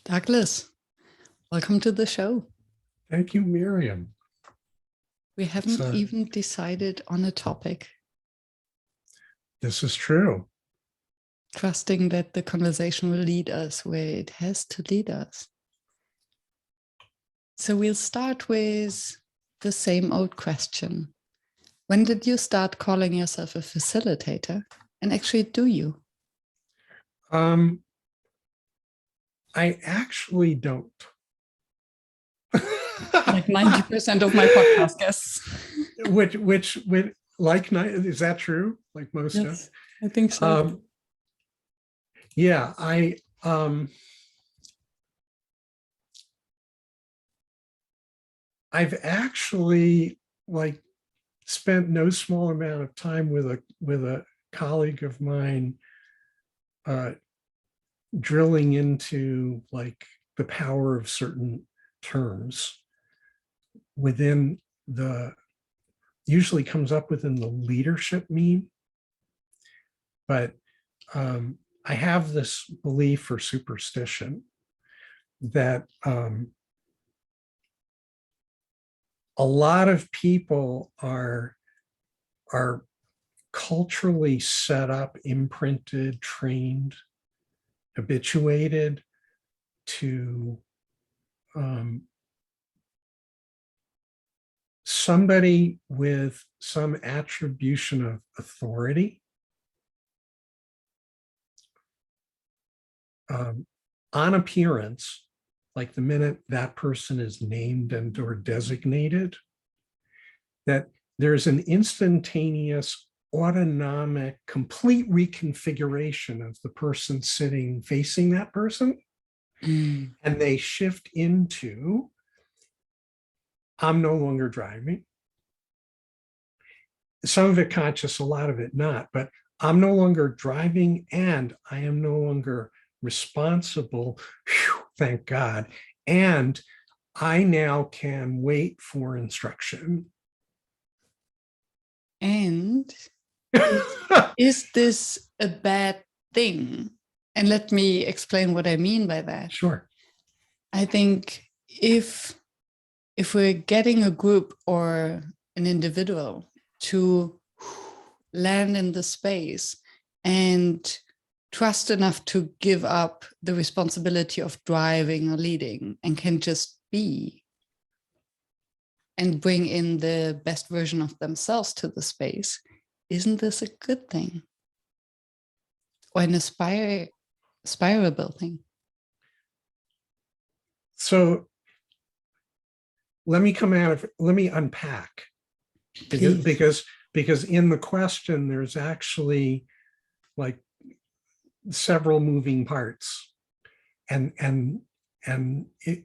Douglas, welcome to the show. Thank you, Miriam. We haven't even decided on a topic. This is true. Trusting that the conversation will lead us where it has to lead us. So we'll start with the same old question. When did you start calling yourself a facilitator? And actually, do you? I actually don't. Like 90% of my podcast guests. which like, is that true? Like most Yes, I think so. Yeah, I've actually spent no small amount of time with a colleague of mine drilling into the power of certain terms within usually comes up within the leadership meme. But I have this belief or superstition that a lot of people are culturally set up, imprinted, trained, habituated to somebody with some attribution of authority on appearance, like the minute that person is named and or designated, that there's an instantaneous, autonomic, complete reconfiguration of the person sitting facing that person. And they shift into, I'm no longer driving. Some of it conscious, a lot of it not, but I'm no longer driving and I am no longer responsible, thank God. And I now can wait for instruction. And is this a bad thing? And let me explain what I mean by that. Sure. I think if we're getting a group or an individual to land in the space and trust enough to give up the responsibility of driving or leading and can just be and bring in the best version of themselves to the space, isn't this a good thing? Or an aspirable thing? So let me unpack, because in the question there's actually several moving parts, and it,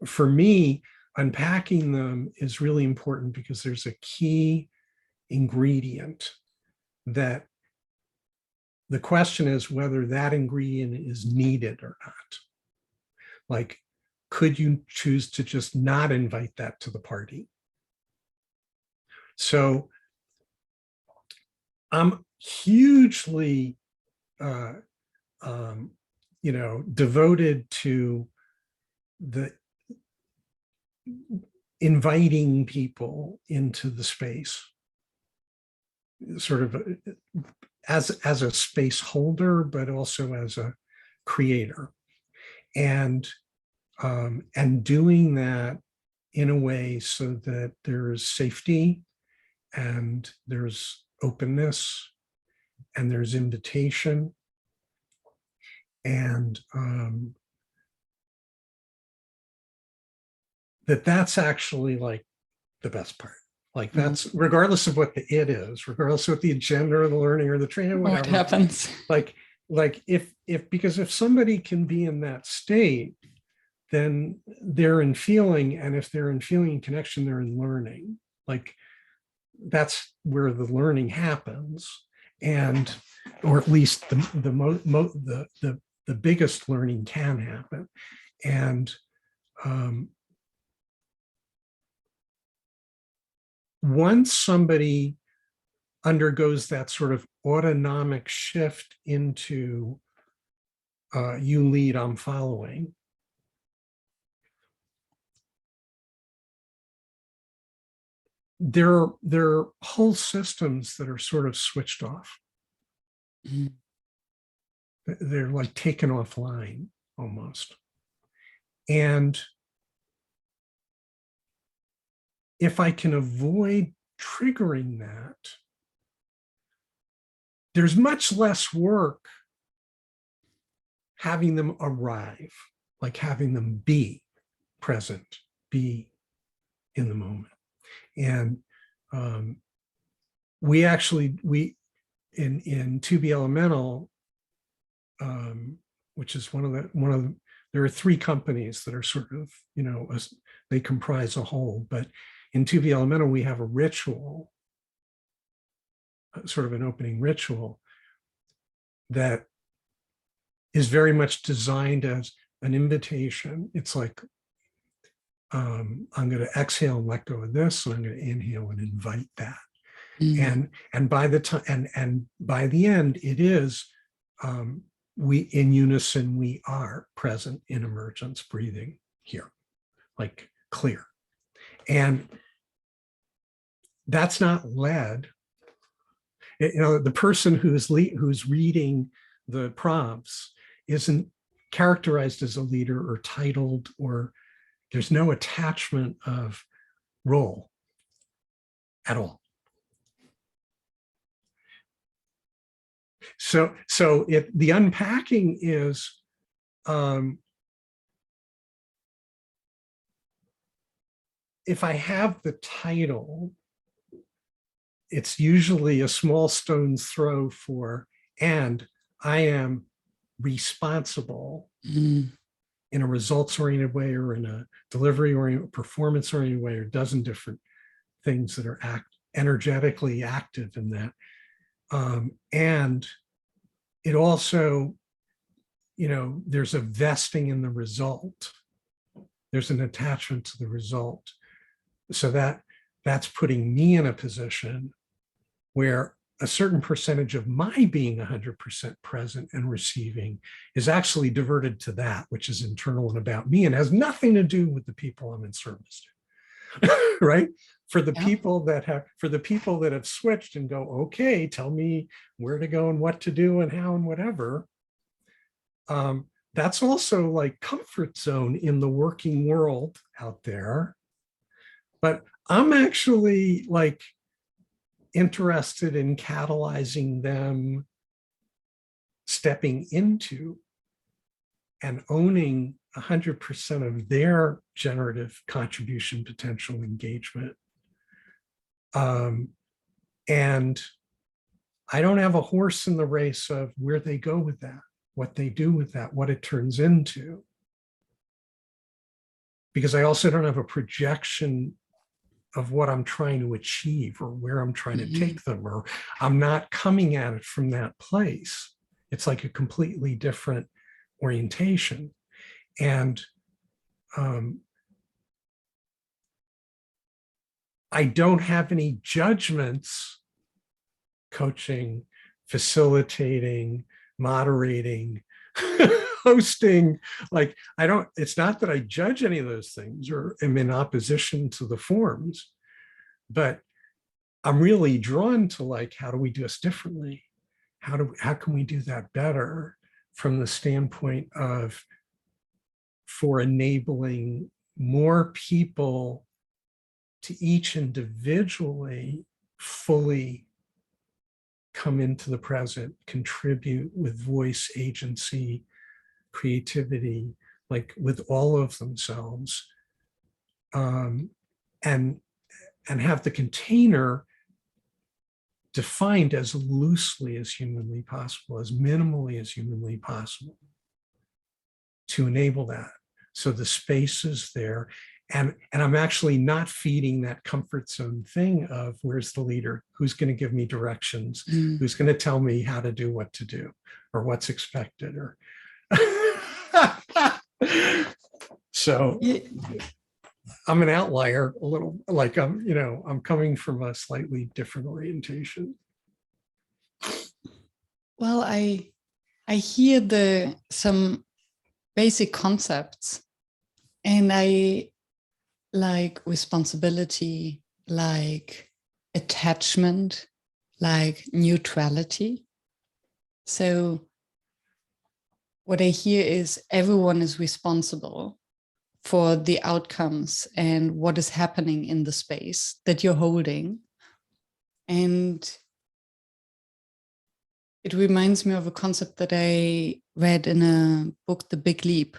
for me, unpacking them is really important because there's a key ingredient that the question is whether that ingredient is needed or not. Could you choose to just not invite that to the party? So I'm hugely, devoted to the inviting people into the space, sort of as a space holder, but also as a creator, and doing that in a way so that there's safety and there's openness and there's invitation, and that's actually the best part. That's regardless of what the it is, regardless of what the agenda or the learning or the training, whatever. What happens? Because if somebody can be in that state, then they're in feeling, and if they're in feeling and connection, they're in learning. That's where the learning happens, and or at least the biggest learning can happen. And once somebody undergoes that sort of autonomic shift into you lead, I'm following, they're whole systems that are sort of switched off. Mm. They're like taken offline almost. And if I can avoid triggering that, there's much less work having them arrive, like having them be present, be in the moment. And we in To Be Elemental, which is there are three companies that are sort of, they comprise a whole, but in To Be Elemental, we have a ritual, sort of an opening ritual that is very much designed as an invitation. It's like, I'm going to exhale and let go of this, and I'm going to inhale and invite that. Mm. And by the time, and by the end, it is, we in unison, we are present in emergence, breathing here, like clear. And that's not led. The person who's reading the prompts isn't characterized as a leader or titled, or there's no attachment of role at all. So the unpacking is, if I have the title, it's usually a small stone's throw for, and I am responsible in a results-oriented way, or in a delivery-oriented, performance-oriented way, or a dozen different things that are energetically active in that. And it also, there's a vesting in the result. There's an attachment to the result. So that's putting me in a position where a certain percentage of my being 100% present and receiving is actually diverted to that, which is internal and about me, and has nothing to do with the people I'm in service to. Right? For the people that have switched and go, okay, tell me where to go and what to do and how and whatever. That's also like comfort zone in the working world out there. But I'm actually like interested in catalyzing them stepping into and owning 100% of their generative contribution, potential, engagement. And I don't have a horse in the race of where they go with that, what they do with that, what it turns into. Because I also don't have a projection of what I'm trying to achieve or where I'm trying to take them, or I'm not coming at it from that place. It's like a completely different orientation. And I don't have any judgments coaching, facilitating, moderating, hosting. Like, it's not that I judge any of those things or am in opposition to the forms, but I'm really drawn to like, how do we do this differently? How can we do that better from the standpoint of, for enabling more people to each individually fully come into the present, contribute with voice, agency, creativity, like with all of themselves, and have the container defined as loosely as humanly possible, as minimally as humanly possible, to enable that. So the space is there. And I'm actually not feeding that comfort zone thing of, where's the leader? Who's going to give me directions? Who's going to tell me how to do what to do, or what's expected? Or so I'm an outlier a little, like I'm coming from a slightly different orientation. Well, I hear some basic concepts, and I like responsibility, like attachment, like neutrality. So what I hear is everyone is responsible for the outcomes and what is happening in the space that you're holding. And it reminds me of a concept that I read in a book, The Big Leap,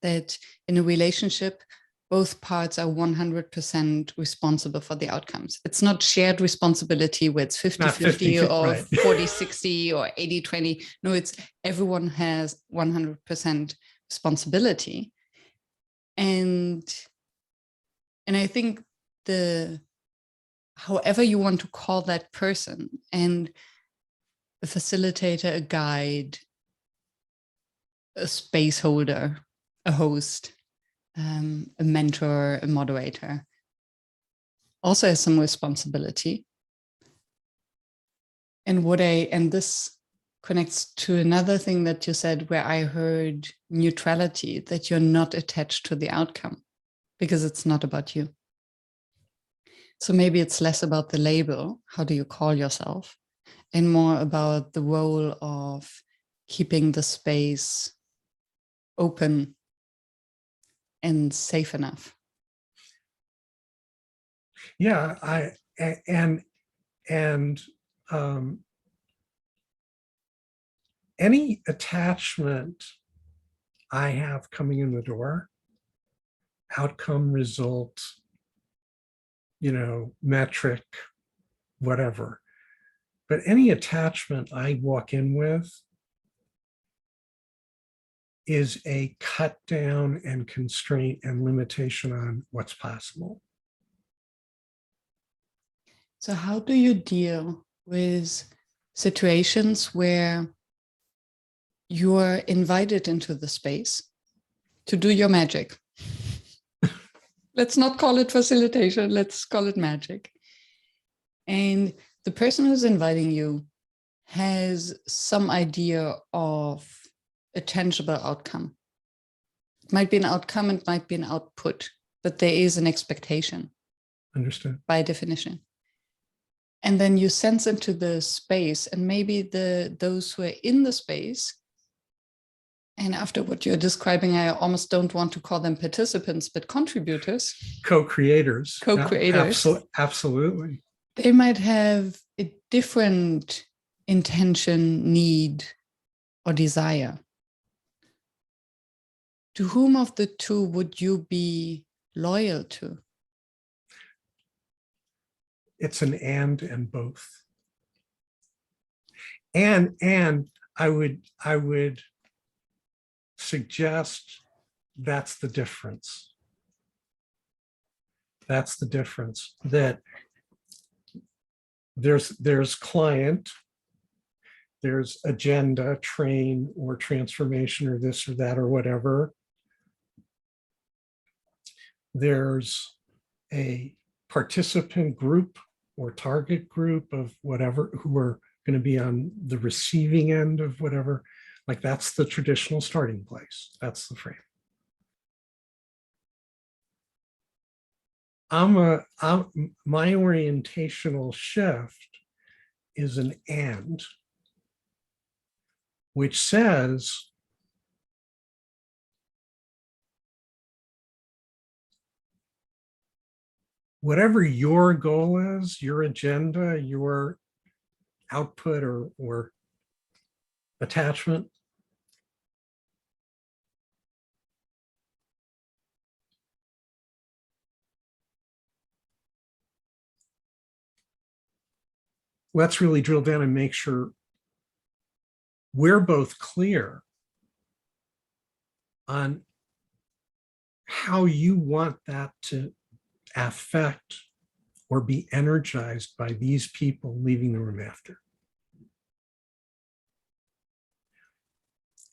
that in a relationship, both parts are 100% responsible for the outcomes. It's not shared responsibility where it's 50-50 or right. 40-60 or 80-20. No, it's everyone has 100% responsibility. And I think however you want to call that person, and a facilitator, a guide, a space holder, a host, a mentor, a moderator, also has some responsibility. And this connects to another thing that you said, where I heard neutrality, that you're not attached to the outcome because it's not about you. So maybe it's less about the label, how do you call yourself, and more about the role of keeping the space open and safe enough. Yeah, any attachment I have coming in the door, outcome, result, metric, whatever. But any attachment I walk in with is a cut down and constraint and limitation on what's possible. So how do you deal with situations where you are invited into the space to do your magic? Let's not call it facilitation, let's call it magic. And the person who's inviting you has some idea of a tangible outcome. It might be an outcome, it might be an output, but there is an expectation. Understood. By definition. And then you sense into the space, and maybe those who are in the space, and after what you're describing, I almost don't want to call them participants, but contributors. Co-creators. Co-creators. Absolutely. They might have a different intention, need, or desire. To whom of the two would you be loyal to? It's an and both. And I would suggest that's the difference. That's the difference, that there's client, there's agenda, train, or transformation, or this or that or whatever. There's a participant group or target group of whatever who are going to be on the receiving end of whatever. Like, that's the traditional starting place. That's the frame. My orientational shift is an and, which says, whatever your goal is, your agenda, your output or attachment, let's really drill down and make sure we're both clear on how you want that to affect or be energized by these people leaving the room after.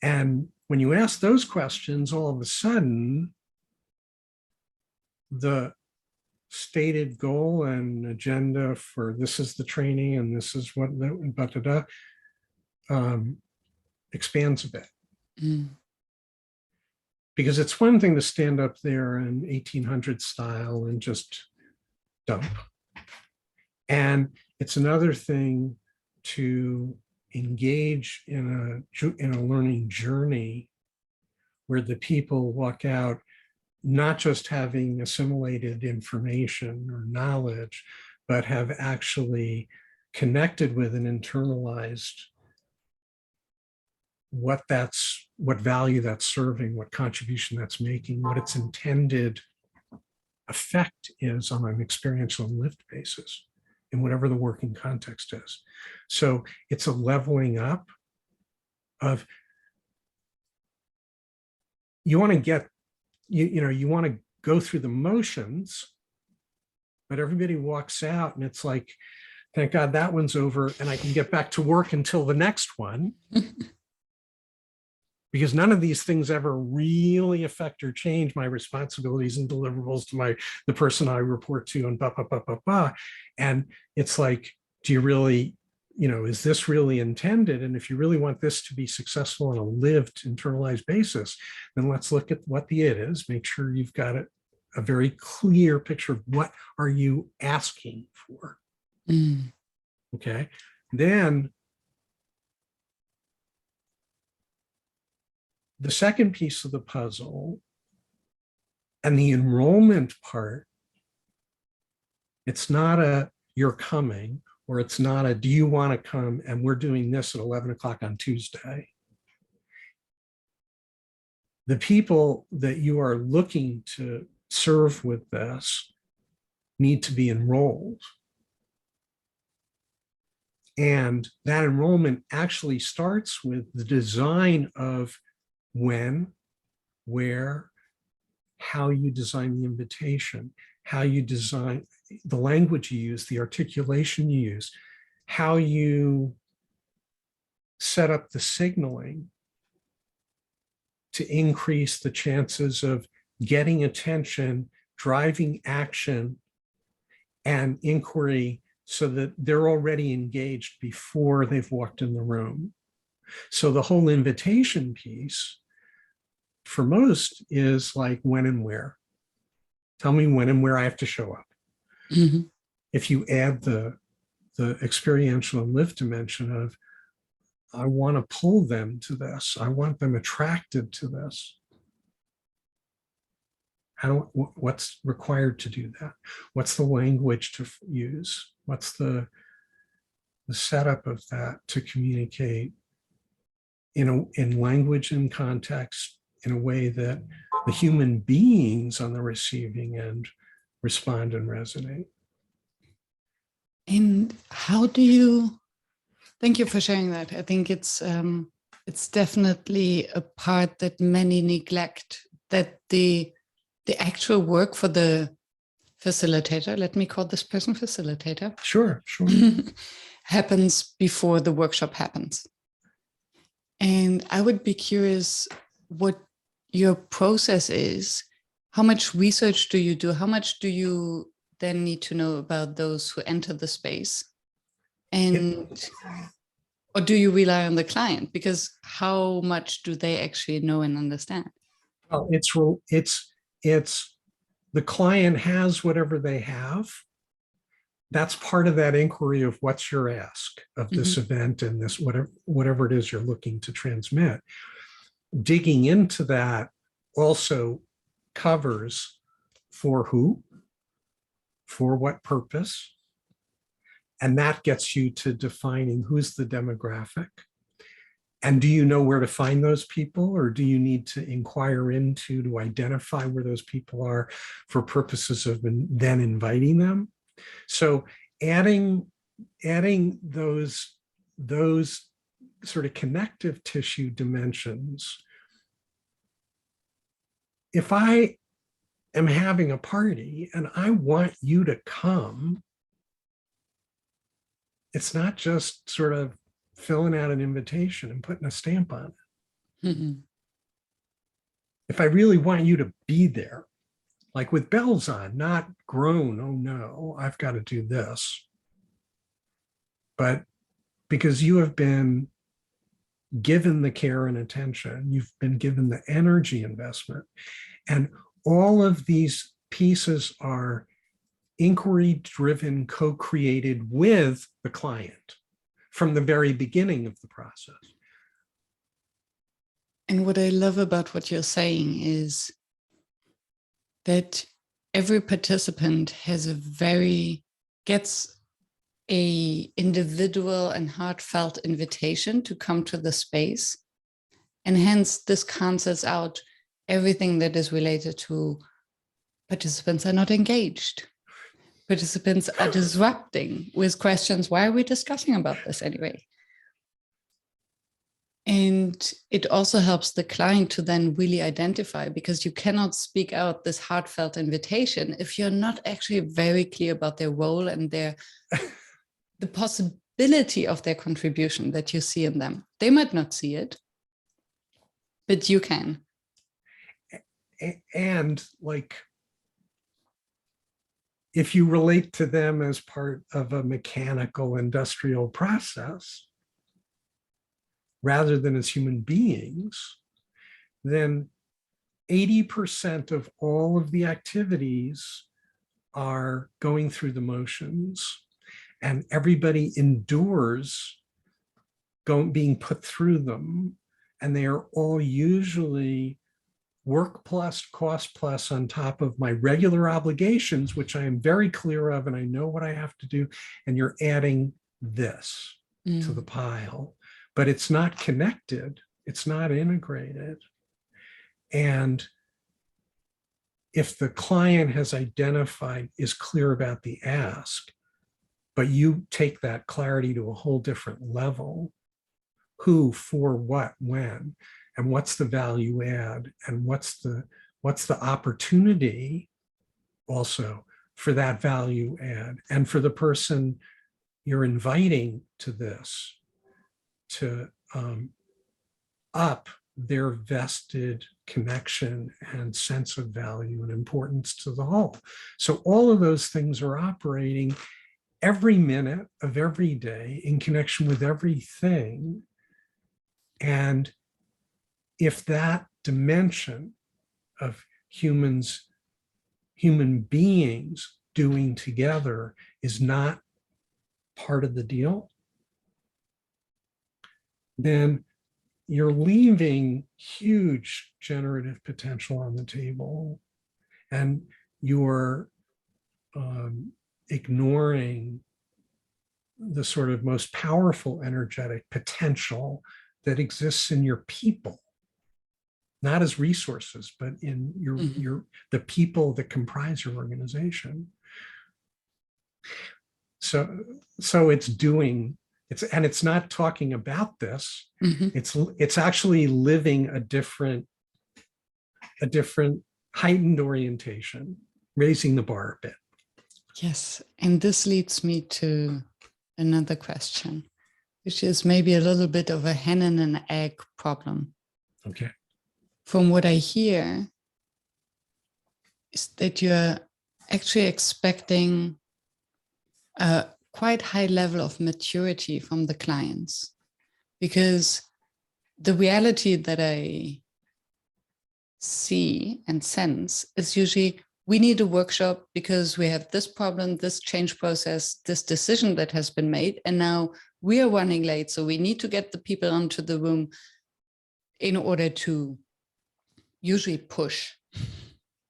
And when you ask those questions, all of a sudden, the stated goal and agenda for this is the training and this is what expands a bit. Mm. Because it's one thing to stand up there in 1800 style and just dump. And it's another thing to engage in a learning journey where the people walk out not just having assimilated information or knowledge, but have actually connected with and internalized what value that's serving, what contribution that's making, what its intended effect is on an experiential and lived basis in whatever the working context is. So it's a leveling up of, you want to get, you want to go through the motions, but everybody walks out and it's like, thank God that one's over and I can get back to work until the next one. Because none of these things ever really affect or change my responsibilities and deliverables to the person I report to, and blah, blah, blah, blah, blah. And it's like, do you really, is this really intended? And if you really want this to be successful on a lived, internalized basis, then let's look at what the it is, make sure you've got a very clear picture of what are you asking for. Okay. Then the second piece of the puzzle and the enrollment part, it's not a you're coming, or it's not a do you want to come and we're doing this at 11 o'clock on Tuesday. The people that you are looking to serve with this need to be enrolled. And that enrollment actually starts with the design of when, where, how you design the invitation, how you design the language you use, the articulation you use, how you set up the signaling to increase the chances of getting attention, driving action, and inquiry so that they're already engaged before they've walked in the room. So the whole invitation piece for most is like when and where. Tell me when and where I have to show up. If you add the experiential and lived dimension of, I want to pull them to this, I want them attracted to this. What's required to do that? What's the language to use? What's the setup of that to communicate in language and context in a way that the human beings on the receiving end respond and resonate? And how do you, thank you for sharing that. I think it's definitely a part that many neglect, that the actual work for the facilitator, let me call this person facilitator. Sure. Happens before the workshop happens. And I would be curious what your process is. How much research do you do? How much do you then need to know about those who enter the space? And or do you rely on the client? Because how much do they actually know and understand? Well, it's the client has whatever they have. That's part of that inquiry of what's your ask of this event and this whatever it is you're looking to transmit. Digging into that also covers for who, for what purpose, and that gets you to defining who's the demographic. And do you know where to find those people, or do you need to inquire into to identify where those people are for purposes of then inviting them? So adding those sort of connective tissue dimensions. If I am having a party and I want you to come, it's not just sort of filling out an invitation and putting a stamp on it. If I really want you to be there, like with bells on, not groan, oh no, I've got to do this. But because you have been given the care and attention, you've been given the energy investment, and all of these pieces are inquiry-driven, co-created with the client from the very beginning of the process. And what I love about what you're saying is that every participant gets a individual and heartfelt invitation to come to the space. And hence this cancels out everything that is related to participants are not engaged. Participants are disrupting with questions. Why are we discussing about this anyway? And it also helps the client to then really identify, because you cannot speak out this heartfelt invitation if you're not actually very clear about their role and the possibility of their contribution that you see in them. They might not see it, but you can. And like, if you relate to them as part of a mechanical industrial process, rather than as human beings, then 80% of all of the activities are going through the motions, and everybody endures being put through them. And they are all usually work plus, cost plus on top of my regular obligations, which I am very clear of, and I know what I have to do. And you're adding this to the pile, but it's not connected. It's not integrated. And if the client has identified, is clear about the ask, but you take that clarity to a whole different level, who, for what, when, and what's the value add, and what's the opportunity also for that value add, and for the person you're inviting to this to up their vested connection and sense of value and importance to the whole. So all of those things are operating every minute of every day in connection with everything. And if that dimension of human beings doing together is not part of the deal, then you're leaving huge generative potential on the table, and you're ignoring the sort of most powerful energetic potential that exists in your people, not as resources, but in the people that comprise your organization. So it's doing. It's not talking about this. It's actually living a different heightened orientation, raising the bar a bit. Yes, and this leads me to another question, which is maybe a little bit of a hen and an egg problem. Okay. From what I hear is that you're actually expecting a quite high level of maturity from the clients, because the reality that I see and sense is usually we need a workshop because we have this problem, this change process, this decision that has been made, and now we are running late. So we need to get the people onto the room in order to usually push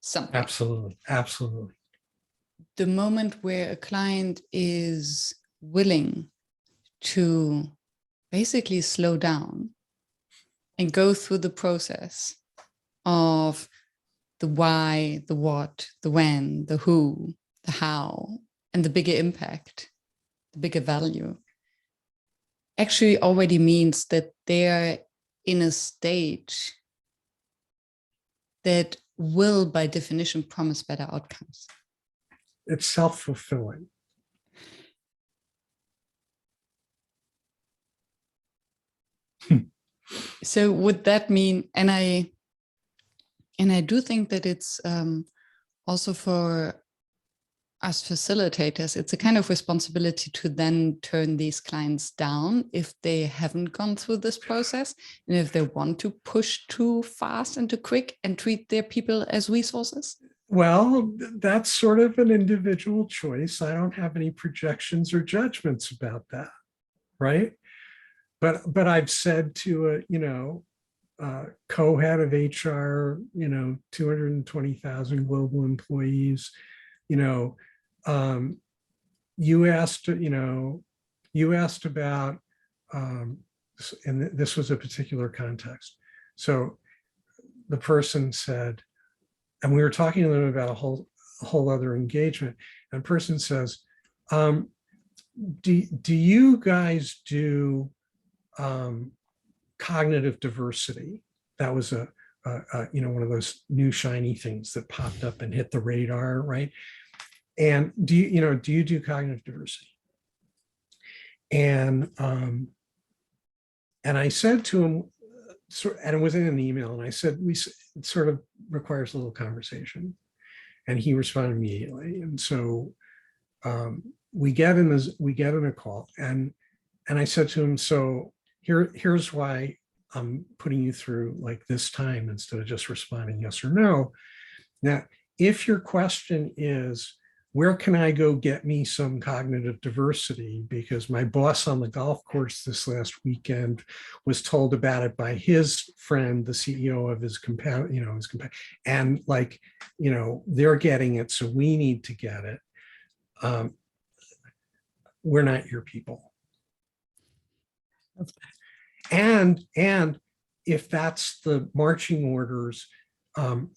something. Absolutely, absolutely. The moment where a client is willing to basically slow down and go through the process of the why, the what, the when, the who, the how, and the bigger impact, the bigger value, actually already means that they're in a stage that will, by definition, promise better outcomes. It's self-fulfilling. So would that mean, and I do think that it's also for us facilitators, it's a kind of responsibility to then turn these clients down if they haven't gone through this process, and if they want to push too fast and too quick and treat their people as resources. Well, that's sort of an individual choice. I don't have any projections or judgments about that, right? But I've said to a, co-head of HR, 220,000 global employees, you know, um, you asked, you asked about, and this was a particular context. So the person said, and we were talking to them about a whole other engagement, and the person says, do you guys do cognitive diversity? That was one of those new shiny things that popped up and hit the radar, right? And do you do cognitive diversity? And I said to him, and it was in an email, and I said, it sort of requires a little conversation. And he responded immediately. And so we get in a call, and I said to him, so here's why I'm putting you through like this time instead of just responding yes or no. Now, if your question is, where can I go get me some cognitive diversity? Because my boss on the golf course this last weekend was told about it by his friend, the CEO of his companion, and like, they're getting it, so we need to get it. We're not your people. And if that's the marching orders,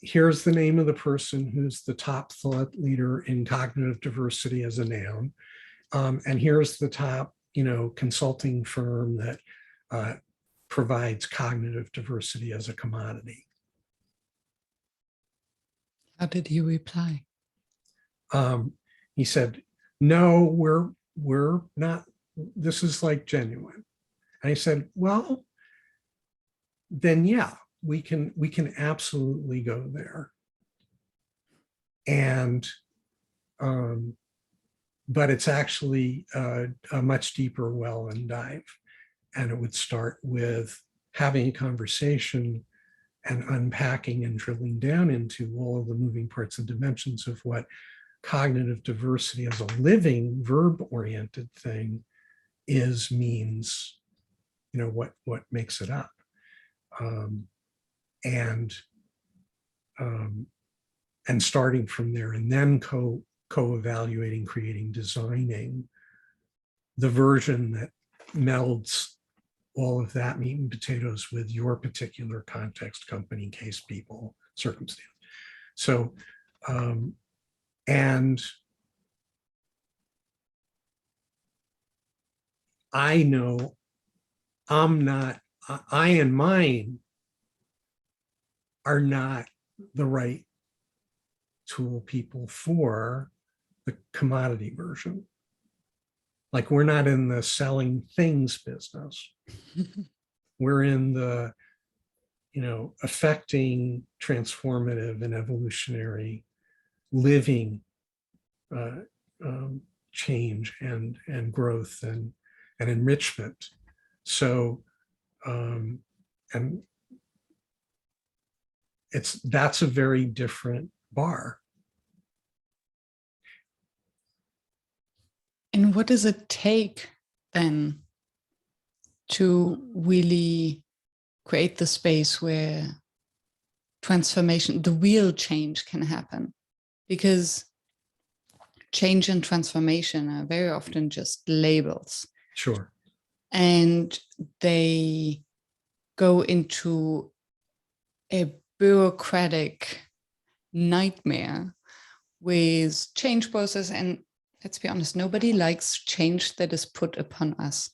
here's the name of the person who's the top thought leader in cognitive diversity as a noun. And here's the top, consulting firm that provides cognitive diversity as a commodity. How did he reply? He said, no, we're not, this is like genuine. And I said, well, then yeah, we can absolutely go there. And but it's actually a much deeper well and dive. And it would start with having a conversation and unpacking and drilling down into all of the moving parts and dimensions of what cognitive diversity as a living verb-oriented thing means, what makes it up. And starting from there, and then co-evaluating, creating, designing the version that melds all of that meat and potatoes with your particular context, company, case, people, circumstance. So, and I know I and mine are not the right tool people for the commodity version. Like, we're not in the selling things business. We're in the, affecting transformative and evolutionary living change and growth and enrichment. So, and that's a very different bar. And what does it take then to really create the space where transformation, the real change, can happen? Because change and transformation are very often just labels. Sure. And they go into a bureaucratic nightmare with change process. And let's be honest, nobody likes change that is put upon us.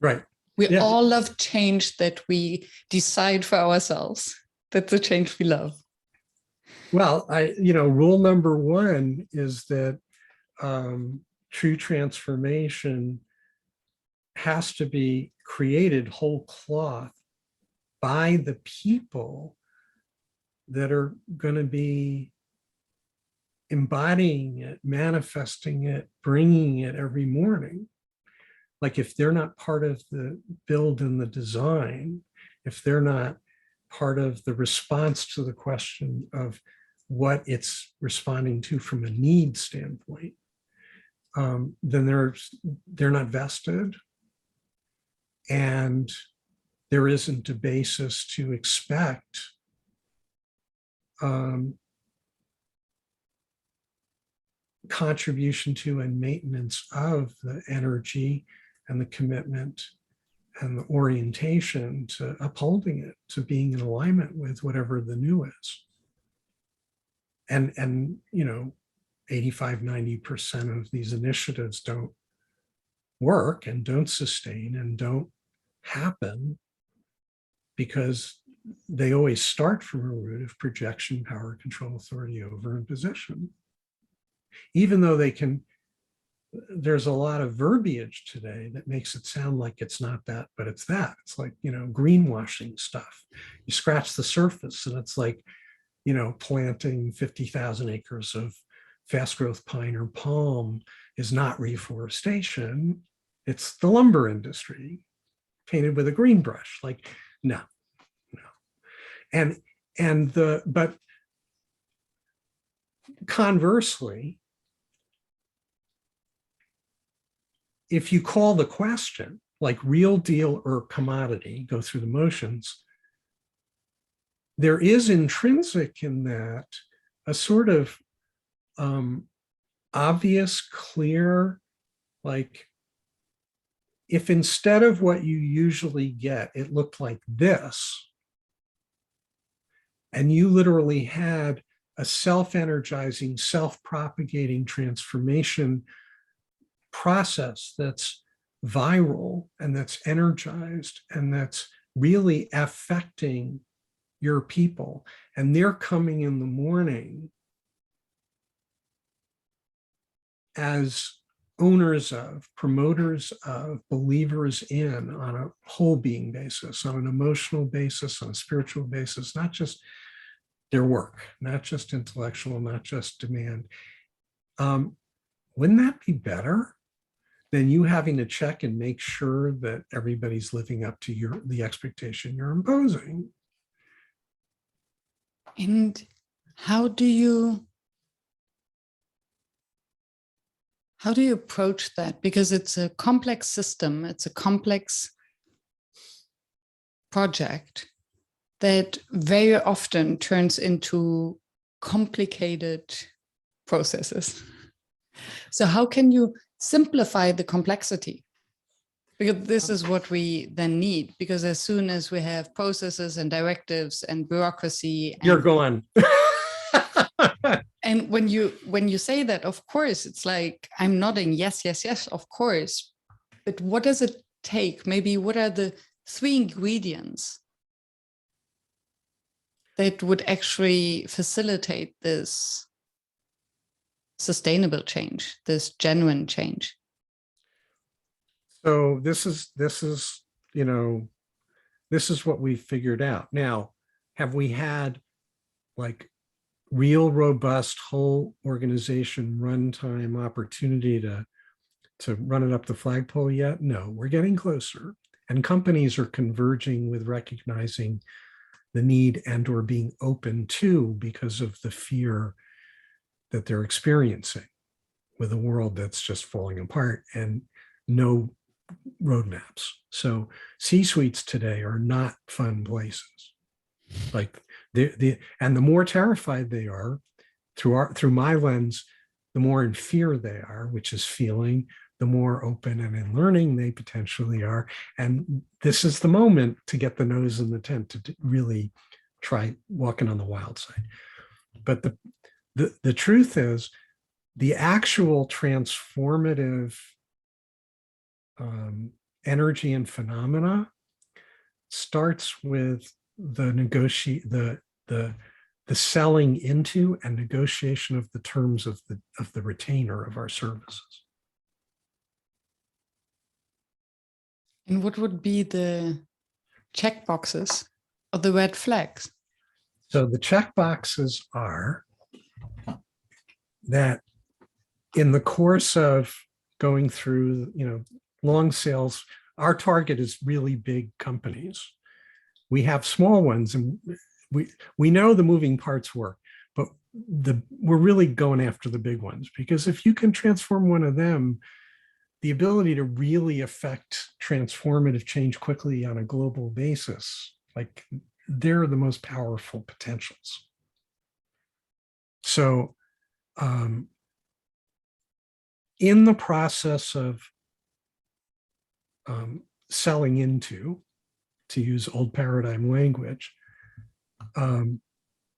Right. We all love change that we decide for ourselves. That's the change we love. Well, rule number one is that true transformation has to be created whole cloth by the people that are going to be embodying it, manifesting it, bringing it every morning. Like, if they're not part of the build and the design, if they're not part of the response to the question of what it's responding to from a need standpoint, then they're not vested, and there isn't a basis to expect contribution to and maintenance of the energy and the commitment and the orientation to upholding it, to being in alignment with whatever the new is. And 85, 90% of these initiatives don't work and don't sustain and don't happen because they always start from a root of projection, power, control, authority, over, and possession. Even though there's a lot of verbiage today that makes it sound like it's not that, but it's that. It's like, greenwashing stuff. You scratch the surface and it's like, planting 50,000 acres of fast growth pine or palm is not reforestation. It's the lumber industry painted with a green brush. Like, no. But conversely, if you call the question like real deal or commodity, go through the motions, there is intrinsic in that a sort of obvious, clear, like if instead of what you usually get, it looked like this, and you literally had a self-energizing, self-propagating transformation process that's viral and that's energized and that's really affecting your people, and they're coming in the morning as owners of, promoters of, believers in, on a whole being basis, on an emotional basis, on a spiritual basis, not just their work, not just intellectual, not just demand. Wouldn't that be better than you having to check and make sure that everybody's living up to the expectation you're imposing? And how do you approach that? Because it's a complex system, it's a complex project that very often turns into complicated processes. So how can you simplify the complexity? Because this is what we then need, because as soon as we have processes and directives and bureaucracy, you're gone. And when you say that, of course, it's like I'm nodding, yes, yes, yes, of course. But what does it take? Maybe what are the 3 ingredients that would actually facilitate this sustainable change, this genuine change? So this is what we've figured out. Now, have we had like real robust whole organization runtime opportunity to run it up the flagpole yet? No, we're getting closer. And companies are converging with recognizing the need and or being open to, because of the fear that they're experiencing with a world that's just falling apart and no roadmaps. So C-suites today are not fun places. Like and the more terrified they are, through my lens, the more in fear they are, which is feeling, the more open and in learning they potentially are. And this is the moment to get the nose in the tent to really try walking on the wild side. But the truth is, the actual transformative energy and phenomena starts with the selling into and negotiation of the terms of the retainer of our services. And what would be the check boxes or the red flags? So the check boxes are that in the course of going through, long sales, our target is really big companies. We have small ones, and we know the moving parts work, but we're really going after the big ones, because if you can transform one of them, the ability to really affect transformative change quickly on a global basis, like they're the most powerful potentials. So in the process of selling into, to use old paradigm language,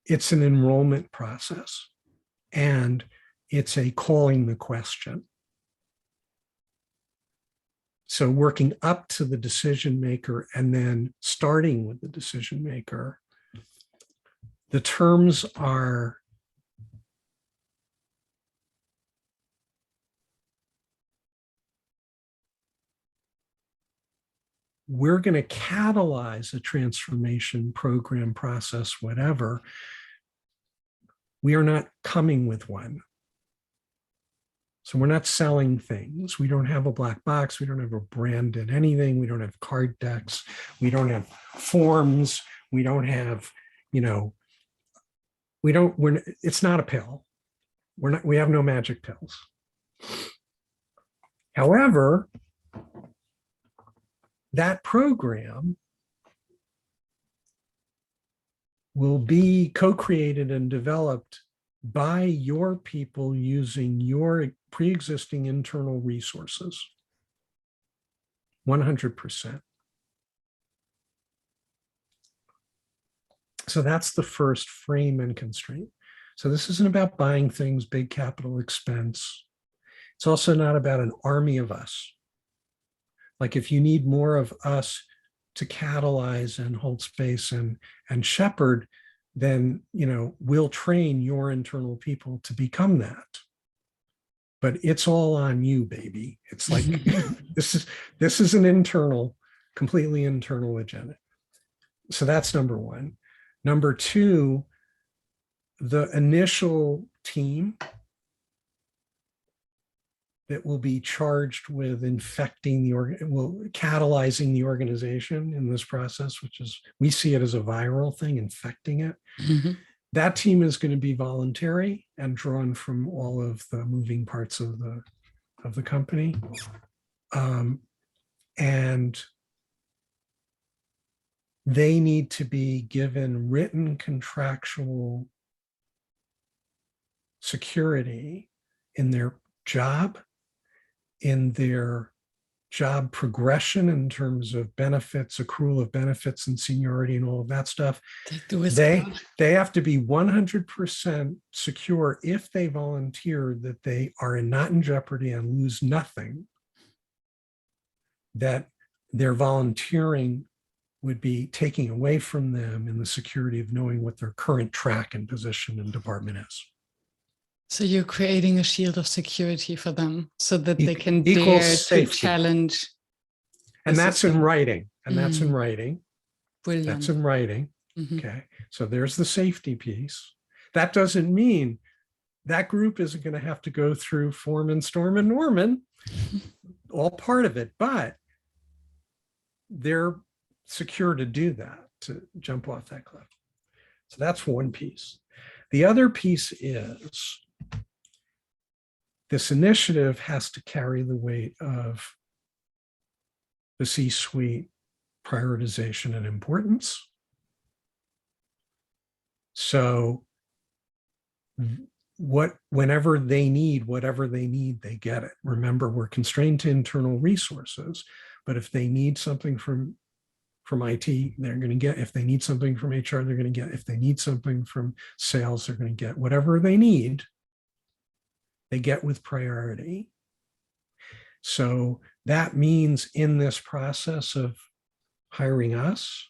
it's an enrollment process, and it's a calling the question. So working up to the decision maker and then starting with the decision maker. The terms are we're going to catalyze a transformation program, process, whatever. We are not coming with one. So we're not selling things. We don't have a black box. We don't have a branded anything. We don't have card decks. We don't have forms. We don't have, it's not a pill. We have no magic pills. However, that program will be co-created and developed by your people using your pre-existing internal resources, 100%. So that's the first frame and constraint. So this isn't about buying things, big capital expense. It's also not about an army of us. Like if you need more of us to catalyze and hold space and shepherd, then we'll train your internal people to become that. But it's all on you, baby. It's like this is an internal, completely internal agenda. So that's number one. Number two, the initial team that will be charged with catalyzing the organization in this process, which is, we see it as a viral thing, infecting it. Mm-hmm. That team is going to be voluntary and drawn from all of the moving parts of the company. And they need to be given written contractual security in their job, in their job progression in terms of benefits, accrual of benefits and seniority and all of that stuff. They have to be 100% secure if they volunteer that they are not in jeopardy and lose nothing, that their volunteering would be taking away from them in the security of knowing what their current track and position and department is. So you're creating a shield of security for them so that they can dare safety. To challenge. And that's in writing. And that's in writing. Brilliant. That's in writing. Mm-hmm. Okay. So there's the safety piece. That doesn't mean that group isn't going to have to go through Foreman, Storm, and Norman, all part of it, but they're secure to do that, to jump off that cliff. So that's one piece. The other piece is this initiative has to carry the weight of the C-suite prioritization and importance. So whenever they need, whatever they need, they get it. Remember, we're constrained to internal resources, but if they need something from IT, they're going to get. If they need something from HR, they're going to get. If they need something from sales, they're going to get. Whatever they need, they get with priority. So that means in this process of hiring us,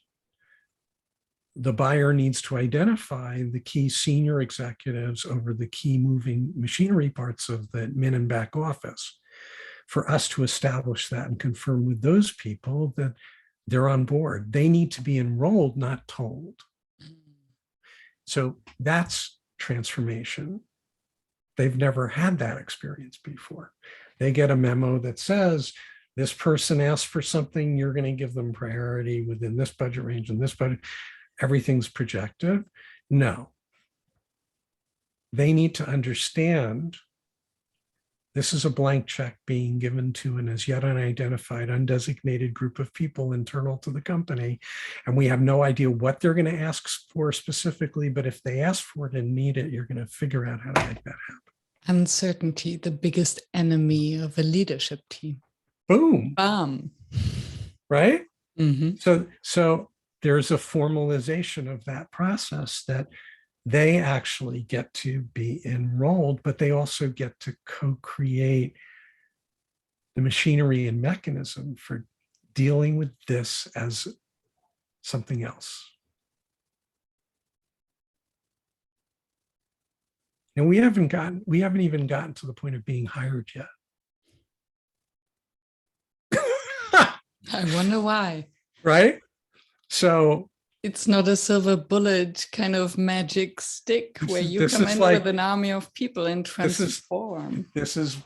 the buyer needs to identify the key senior executives over the key moving machinery parts of the min and back office. For us to establish that and confirm with those people that they're on board. They need to be enrolled, not told. So that's transformation. They've never had that experience before. They get a memo that says, this person asked for something, you're going to give them priority within this budget range and this budget. Everything's projected. No. they need to understand this is a blank check being given to an as yet unidentified, undesignated group of people internal to the company. And we have no idea what they're going to ask for specifically, but if they ask for it and need it, you're going to figure out how to make that happen. Uncertainty, the biggest enemy of a leadership team. Boom. Bam. Right? Mm-hmm. So there's a formalization of that process that they actually get to be enrolled, but they also get to co-create the machinery and mechanism for dealing with this as something else. And we haven't even gotten to the point of being hired yet. I wonder why. Right? So it's not a silver bullet kind of magic stick where you come in with an army of people and transform. This is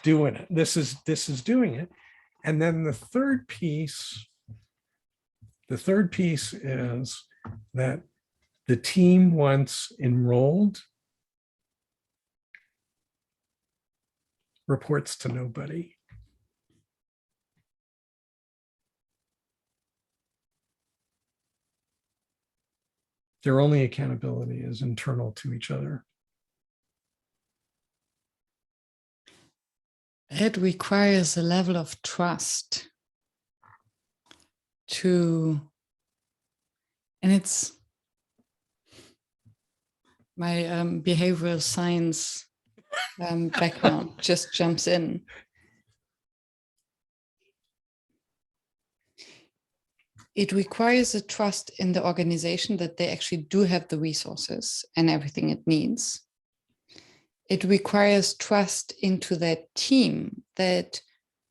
doing it. This is doing it. And then the third piece is that the team, once enrolled, reports to nobody. Their only accountability is internal to each other. It requires a level of trust and it's my behavioral science background just jumps in. It requires a trust in the organization that they actually do have the resources and everything it needs. It requires trust into that team that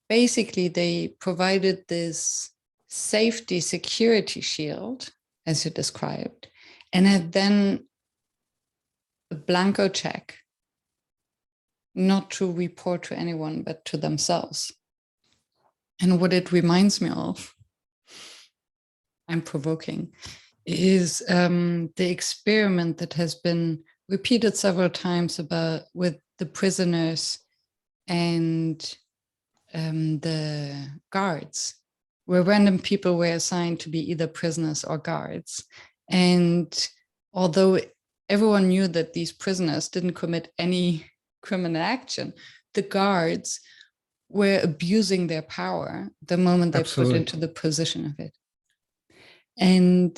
basically they provided this safety security shield, as you described, and have then a blanco check, not to report to anyone, but to themselves. And what it reminds me of, I'm provoking, is the experiment that has been repeated several times with the prisoners and the guards, where random people were assigned to be either prisoners or guards. And although everyone knew that these prisoners didn't commit any criminal action, the guards were abusing their power the moment they put into the position of it. And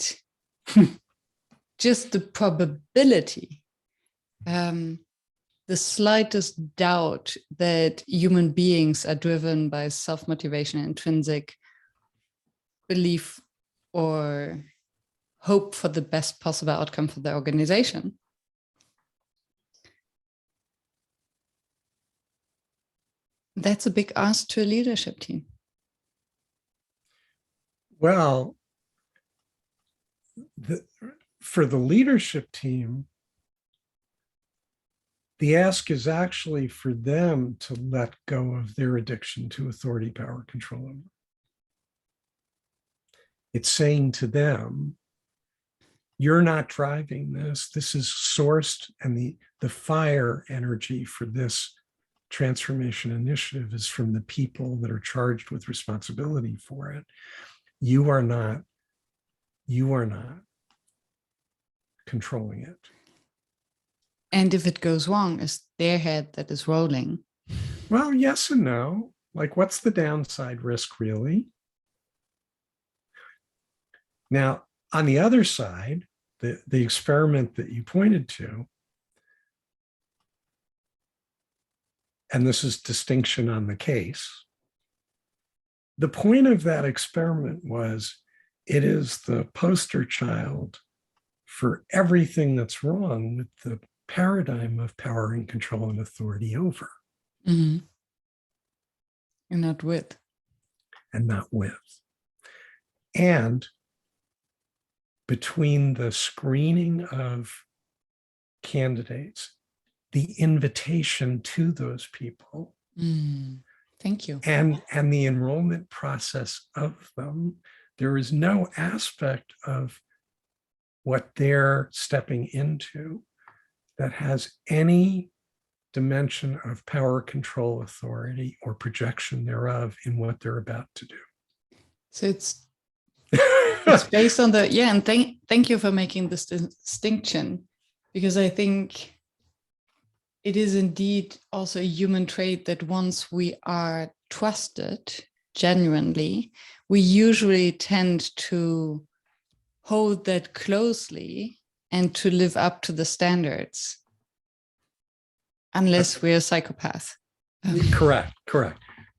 just the probability, the slightest doubt that human beings are driven by self-motivation, intrinsic belief, or hope for the best possible outcome for the organization. That's a big ask to a leadership team. Well, for the leadership team, the ask is actually for them to let go of their addiction to authority, power, control. It's saying to them, you're not driving this. This is sourced, and the fire energy for this transformation initiative is from the people that are charged with responsibility for it. You are not controlling it. And if it goes wrong, it's their head that is rolling. Well, yes and no. Like, what's the downside risk, really? Now, on the other side, the experiment that you pointed to, and this is distinction on the case, the point of that experiment was it is the poster child for everything that's wrong with the paradigm of power and control and authority over. Mm-hmm. And not with. And not with. And between the screening of candidates, the invitation to those people, thank you, and the enrollment process of them, there is no aspect of what they're stepping into that has any dimension of power, control, authority, or projection thereof in what they're about to do. So it's based on the, yeah, and thank you for making this distinction, because I think it is indeed also a human trait that once we are trusted genuinely, we usually tend to hold that closely and to live up to the standards, unless we're a psychopath. Correct.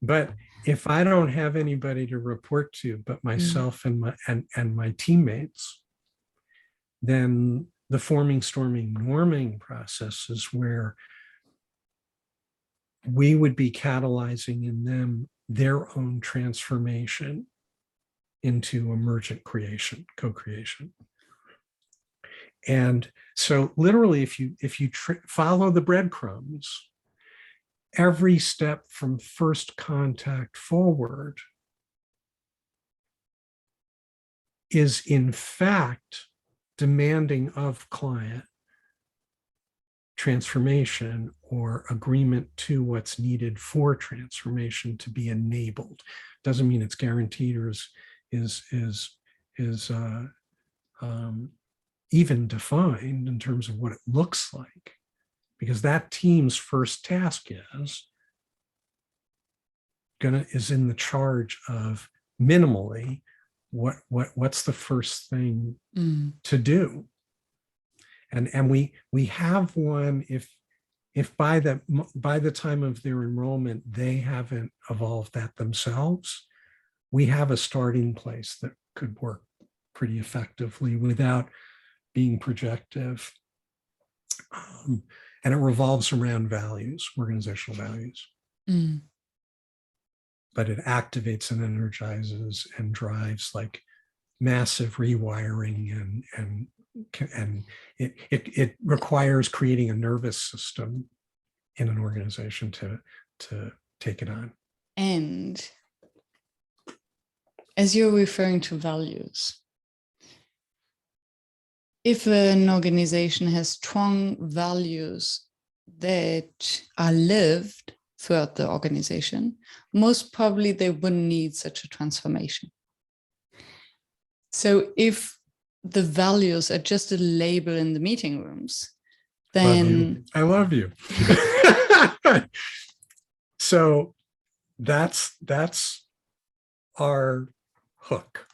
But if I don't have anybody to report to but myself and my teammates, then the forming, storming, norming process is where we would be catalyzing in them their own transformation into emergent creation, co-creation. And so literally, if you follow the breadcrumbs, every step from first contact forward is in fact demanding of client transformation or agreement to what's needed for transformation to be enabled. Doesn't mean it's guaranteed or is even defined in terms of what it looks like, because that team's first task is in the charge of minimally what's the first thing to do. And we have one if by the time of their enrollment they haven't evolved that themselves, we have a starting place that could work pretty effectively without being projective. And it revolves around values, organizational values. But it activates and energizes and drives like massive rewiring, and it requires creating a nervous system in an organization to take it on. And as you're referring to values, if an organization has strong values that are lived throughout the organization, most probably they wouldn't need such a transformation. So if the values are just a label in the meeting rooms, then I love you. So that's our hook.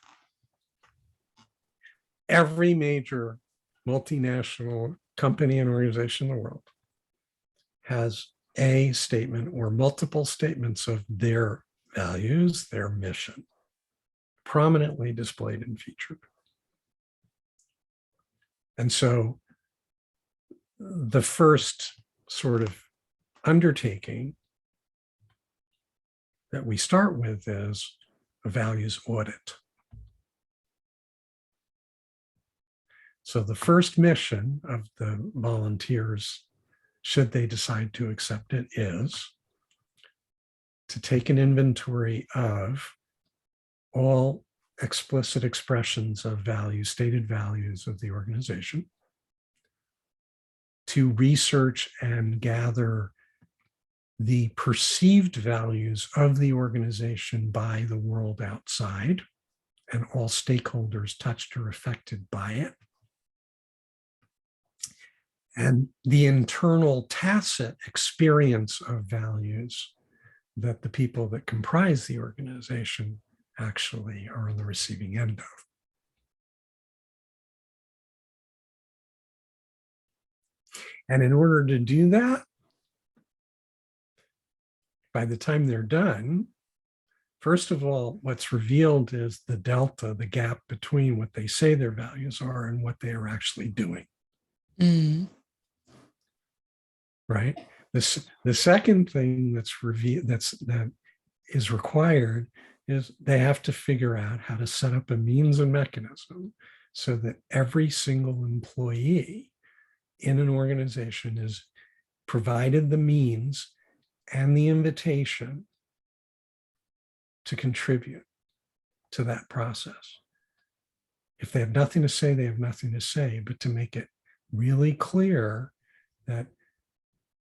Every major multinational company and organization in the world has a statement or multiple statements of their values, their mission, prominently displayed and featured. And so the first sort of undertaking that we start with is a values audit. So the first mission of the volunteers, should they decide to accept it, is to take an inventory of all explicit expressions of values, stated values of the organization, to research and gather the perceived values of the organization by the world outside and all stakeholders touched or affected by it, and the internal tacit experience of values that the people that comprise the organization actually are on the receiving end of. And in order to do that, by the time they're done, first of all, what's revealed is the delta, the gap between what they say their values are and what they are actually doing. Right? The second thing that's revealed, that is required, is they have to figure out how to set up a means and mechanism so that every single employee in an organization is provided the means and the invitation to contribute to that process. If they have nothing to say, they have nothing to say, but to make it really clear that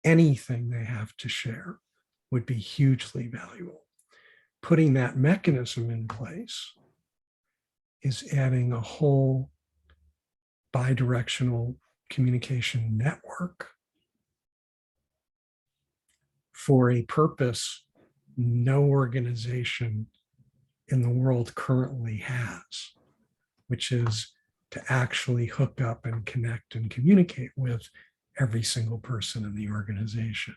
anything they have to share would be hugely valuable. Putting that mechanism in place is adding a whole bidirectional communication network for a purpose no organization in the world currently has, which is to actually hook up and connect and communicate with every single person in the organization,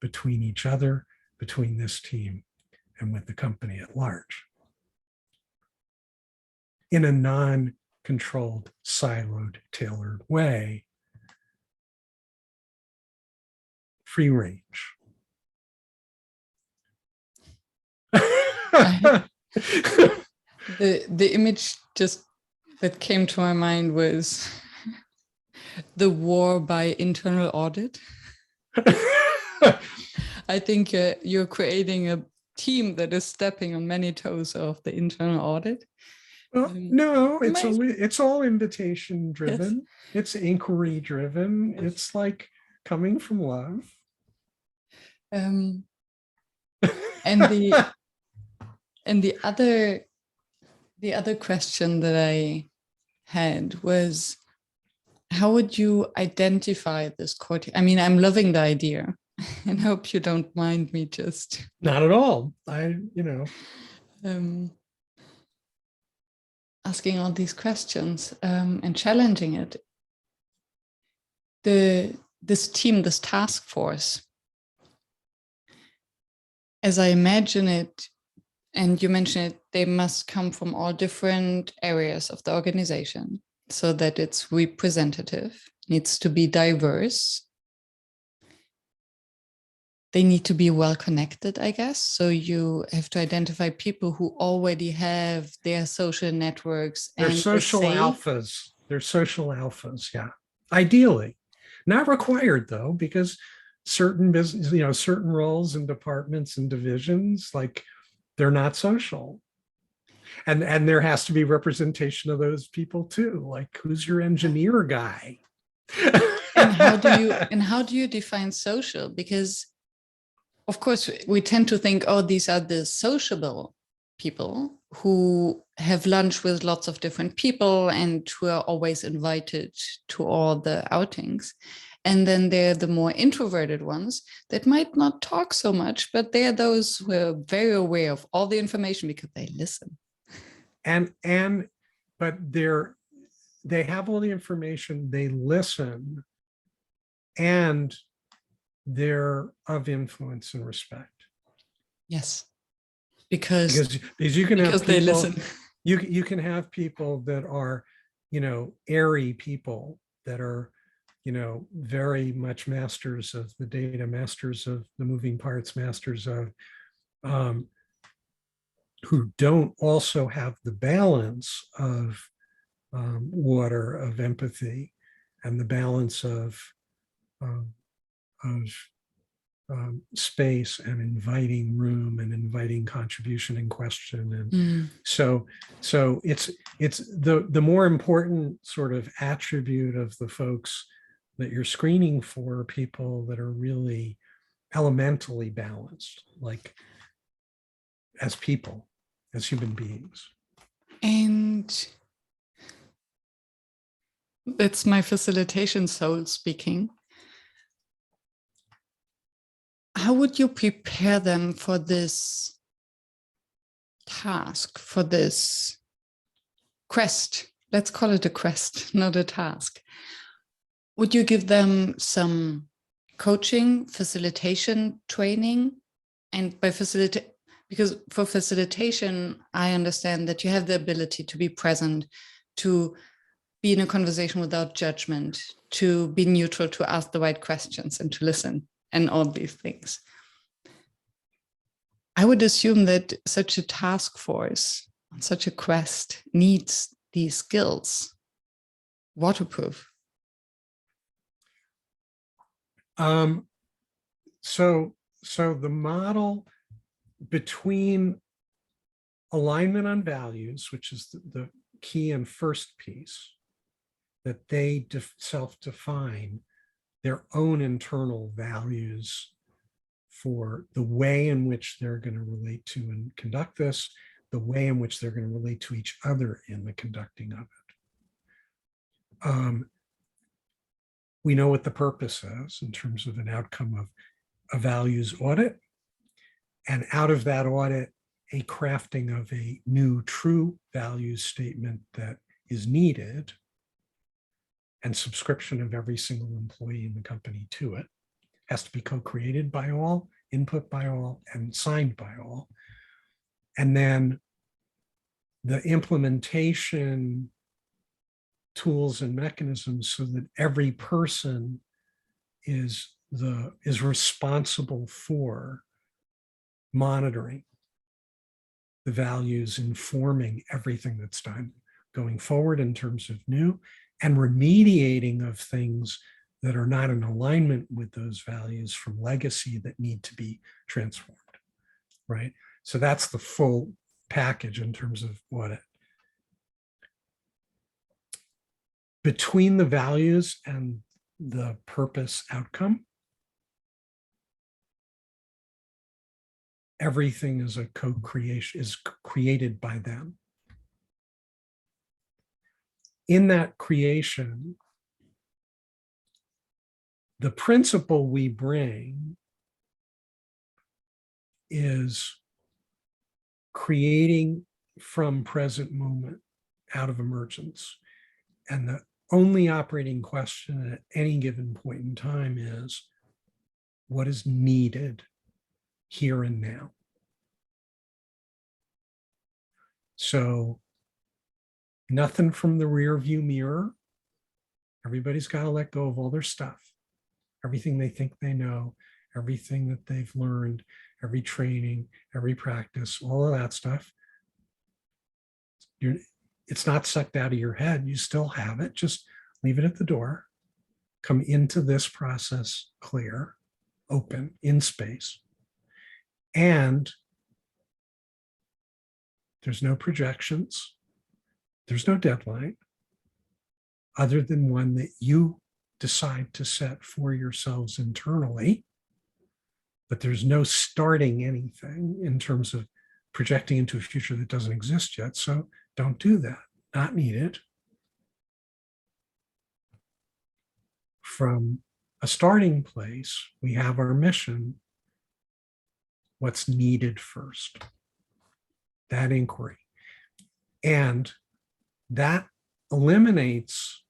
between each other, between this team, and with the company at large, in a non-controlled, siloed, tailored way, free range. The image just that came to my mind was the war by internal audit. I think you're creating a team that is stepping on many toes of the internal audit. Well, no, it's all invitation driven. Yes. It's inquiry driven. Yes. It's like coming from love. And the other question that I had was, how would you identify this core team? I mean, I'm loving the idea, and hope you don't mind me just. Not at all. Asking all these questions and challenging it. This team, this task force, as I imagine it, and you mentioned it, they must come from all different areas of the organization so that it's representative, needs to be diverse. They need to be well connected, I guess. So you have to identify people who already have their social networks. They're social alphas. They're social alphas, yeah. Ideally. Not required though, because certain business, certain roles and departments and divisions, like they're not social. And there has to be representation of those people too. Like, who's your engineer guy? And how do you define social? Because of course, we tend to think, oh, these are the sociable people who have lunch with lots of different people and who are always invited to all the outings. And then they're the more introverted ones that might not talk so much, but they're those who are very aware of all the information because they listen. But they have all the information, they listen, and they're of influence and respect. Yes, because you can have people, they listen. You can have people that are, airy people that are, very much masters of the data, masters of the moving parts, masters of, who don't also have the balance of water, of empathy, and the balance of space and inviting room and inviting contribution and question. And so it's the more important sort of attribute of the folks that you're screening for, people that are really elementally balanced, like as people, as human beings. And that's my facilitation soul speaking. How would you prepare them for this task, for this quest? Let's call it a quest, not a task. Would you give them some coaching, facilitation, training? And by because for facilitation, I understand that you have the ability to be present, to be in a conversation without judgment, to be neutral, to ask the right questions and to listen, and all these things. I would assume that such a task force, such a quest, needs these skills. Waterproof. So the model between alignment on values, which is the key and first piece, that they self-define their own internal values for the way in which they're going to relate to and conduct this, the way in which they're going to relate to each other in the conducting of it. We know what the purpose is in terms of an outcome of a values audit. And out of that audit, a crafting of a new true values statement that is needed, and subscription of every single employee in the company to it. Has to be co-created by all, input by all, and signed by all. And then the implementation tools and mechanisms so that every person is responsible for monitoring the values, informing everything that's done going forward in terms of new, and remediating of things that are not in alignment with those values from legacy that need to be transformed, right? So that's the full package in terms of audit. Between the values and the purpose outcome, everything is a co-creation, is created by them. In that creation, the principle we bring is creating from present moment out of emergence. And the only operating question at any given point in time is what is needed here and now. So nothing from the rear view mirror. Everybody's got to let go of all their stuff. Everything they think they know, everything that they've learned, every training, every practice, all of that stuff. It's not sucked out of your head. You still have it. Just leave it at the door. Come into this process clear, open, in space. And there's no projections. There's no deadline other than one that you decide to set for yourselves internally. But there's no starting anything in terms of projecting into a future that doesn't exist yet. So don't do that. Not needed. From a starting place, we have our mission. What's needed first? That inquiry. And that eliminates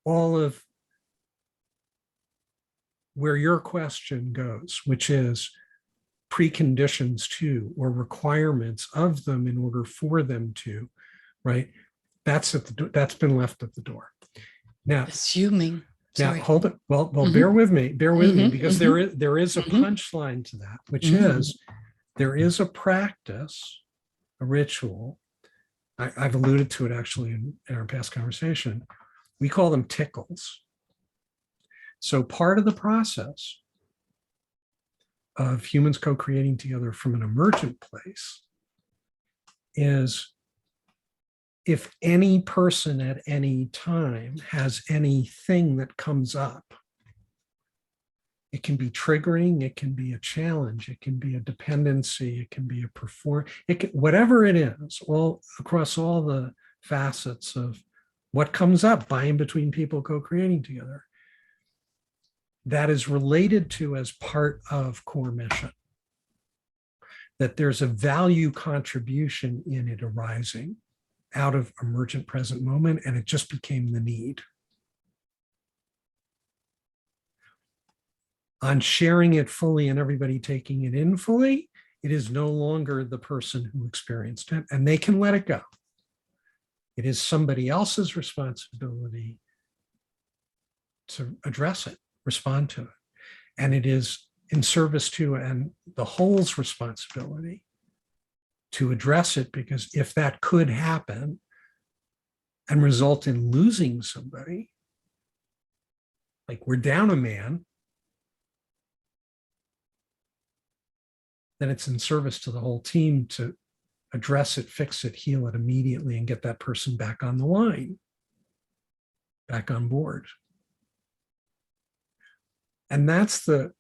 all of where your question goes, which is preconditions to or requirements of them in order for them to, right? That's been left at the door. Now, Assuming. Now, Sorry. hold it. Well, bear with me, because there is a Mhm. punchline to that, which is there is a practice, a ritual. I've alluded to it actually in our past conversation. We call them tickles. So part of the process of humans co-creating together from an emergent place is if any person at any time has anything that comes up, it can be triggering, it can be a challenge, it can be a dependency, it can be a whatever it is, all across all the facets of what comes up by and between people co-creating together, that is related to as part of core mission, that there's a value contribution in it arising out of emergent present moment, and it just became the need. On sharing it fully and everybody taking it in fully, it is no longer the person who experienced it, and they can let it go. It is somebody else's responsibility to address it, respond to it. And it is in service to and the whole's responsibility to address it, because if that could happen and result in losing somebody, like we're down a man, then it's in service to the whole team to address it, fix it, heal it immediately, and get that person back on the line, back on board. And that's the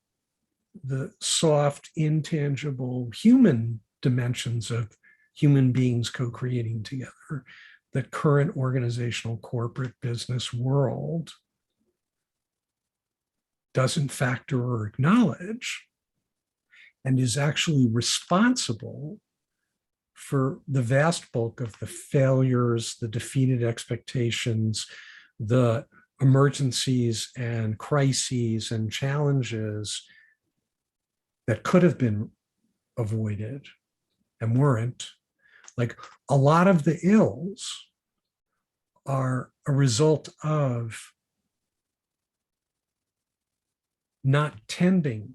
soft, intangible human dimensions of human beings co-creating together that current organizational corporate business world doesn't factor or acknowledge, and is actually responsible for the vast bulk of the failures, the defeated expectations, the emergencies and crises and challenges that could have been avoided and weren't. Like, a lot of the ills are a result of not tending